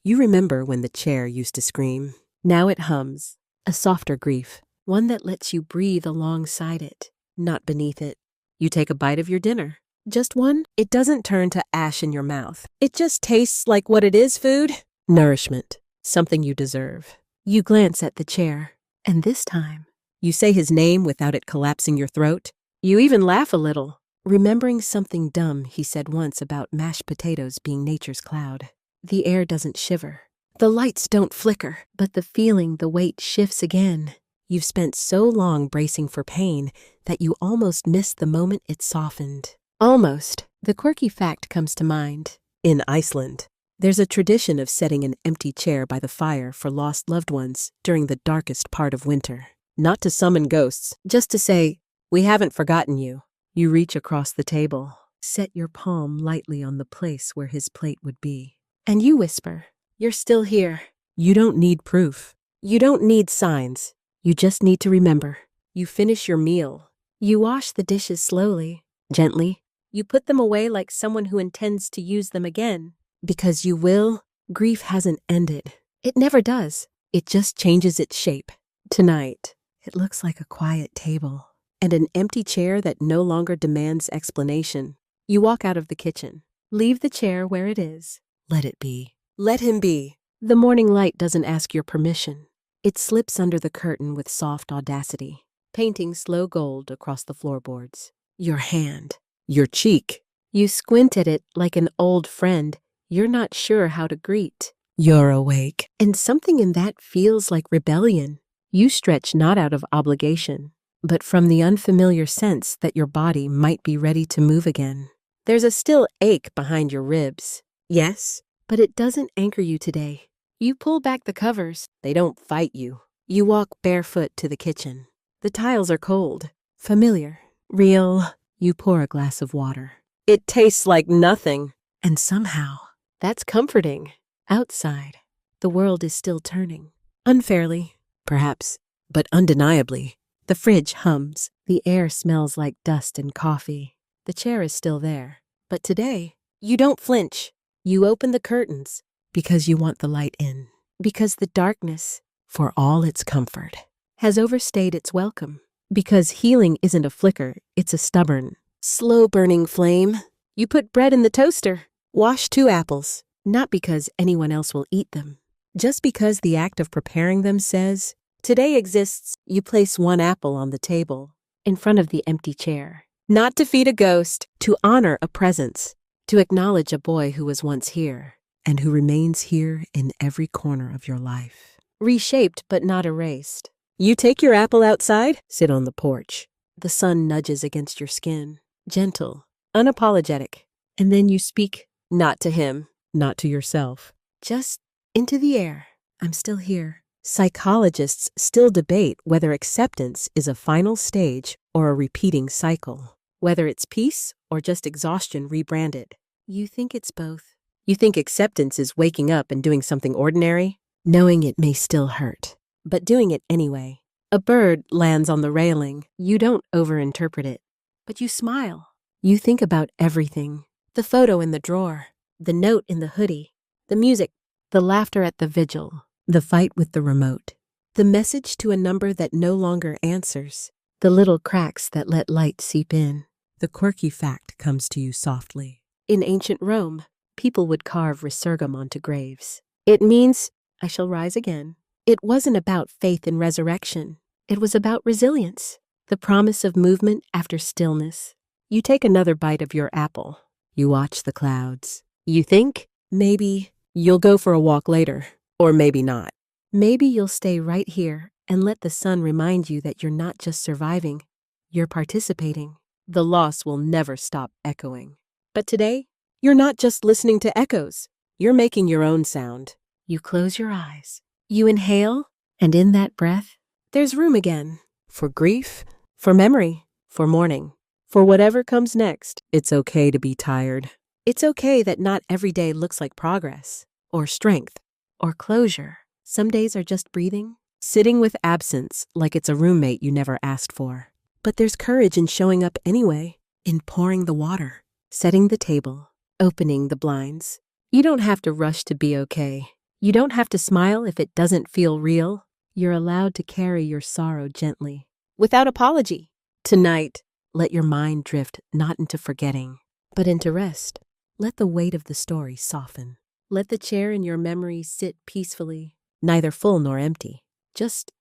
You remember when the chair used to scream. Now it hums, a softer grief, one that lets you breathe alongside it, not beneath it. You take a bite of your dinner. Just one. It doesn't turn to ash in your mouth. It just tastes like what it is: food. Nourishment. Something you deserve. You glance at the chair, and this time, you say his name without it collapsing your throat. You even laugh a little, remembering something dumb he said once about mashed potatoes being nature's cloud. The air doesn't shiver. The lights don't flicker, but the feeling, the weight shifts again. You've spent so long bracing for pain that you almost missed the moment it softened. Almost. The quirky fact comes to mind. In Iceland, there's a tradition of setting an empty chair by the fire for lost loved ones during the darkest part of winter. Not to summon ghosts, just to say, "We haven't forgotten you." You reach across the table, set your palm lightly on the place where his plate would be, and you whisper, "You're still here." You don't need proof. You don't need signs. You just need to remember. You finish your meal. You wash the dishes slowly, gently. You put them away like someone who intends to use them again. Because you will. Grief hasn't ended. It never does. It just changes its shape. Tonight, it looks like a quiet table and an empty chair that no longer demands explanation. You walk out of the kitchen. Leave the chair where it is. Let it be. Let him be. The morning light doesn't ask your permission. It slips under the curtain with soft audacity, painting slow gold across the floorboards. Your hand. Your cheek. You squint at it like an old friend you're not sure how to greet. You're awake. And something in that feels like rebellion. You stretch not out of obligation, but from the unfamiliar sense that your body might be ready to move again. There's a still ache behind your ribs. Yes, but it doesn't anchor you today. You pull back the covers. They don't fight you. You walk barefoot to the kitchen. The tiles are cold, familiar, real. You pour a glass of water. It tastes like nothing. And somehow, that's comforting. Outside, the world is still turning. Unfairly, perhaps, but undeniably. The fridge hums. The air smells like dust and coffee. The chair is still there. But today, you don't flinch. You open the curtains because you want the light in. Because the darkness, for all its comfort, has overstayed its welcome. Because healing isn't a flicker, it's a stubborn, slow-burning flame. You put bread in the toaster. Wash 2 apples. Not because anyone else will eat them. Just because the act of preparing them says, today exists. You place 1 apple on the table, in front of the empty chair. Not to feed a ghost, to honor a presence. To acknowledge a boy who was once here, and who remains here in every corner of your life. Reshaped but not erased. You take your apple outside, sit on the porch. The sun nudges against your skin, gentle, unapologetic. And then you speak, not to him, not to yourself, just into the air. I'm still here. Psychologists still debate whether acceptance is a final stage or a repeating cycle, whether it's peace or just exhaustion rebranded. You think it's both. You think acceptance is waking up and doing something ordinary, knowing it may still hurt, but doing it anyway. A bird lands on the railing. You don't overinterpret it, but you smile. You think about everything. The photo in the drawer, the note in the hoodie, the music, the laughter at the vigil, the fight with the remote, the message to a number that no longer answers, the little cracks that let light seep in. The quirky fact comes to you softly. In ancient Rome, people would carve resurgam onto graves. It means, I shall rise again. It wasn't about faith in resurrection. It was about resilience, the promise of movement after stillness. You take another bite of your apple. You watch the clouds. You think, maybe you'll go for a walk later, or maybe not. Maybe you'll stay right here and let the sun remind you that you're not just surviving, you're participating. The loss will never stop echoing. But today, you're not just listening to echoes. You're making your own sound. You close your eyes. You inhale, and in that breath, there's room again. For grief, for memory, for mourning. For whatever comes next, it's okay to be tired. It's okay that not every day looks like progress, or strength, or closure. Some days are just breathing, sitting with absence like it's a roommate you never asked for. But there's courage in showing up anyway, in pouring the water, setting the table, opening the blinds. You don't have to rush to be okay. You don't have to smile if it doesn't feel real. You're allowed to carry your sorrow gently, without apology. Tonight, let your mind drift not into forgetting, but into rest. Let the weight of the story soften. Let the chair in your memory sit peacefully, neither full nor empty, just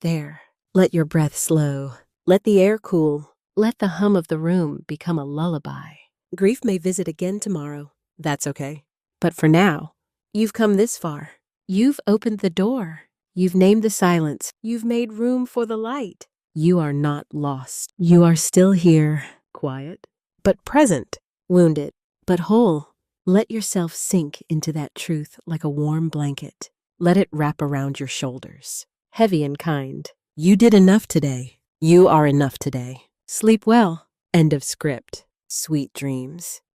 there. Let your breath slow. Let the air cool. Let the hum of the room become a lullaby. Grief may visit again tomorrow. That's okay. But for now, you've come this far. You've opened the door. You've named the silence. You've made room for the light. You are not lost. You are still here, quiet, but present. Wounded, but whole. Let yourself sink into that truth like a warm blanket. Let it wrap around your shoulders, heavy and kind. You did enough today. You are enough today. Sleep well. End of script. Sweet dreams.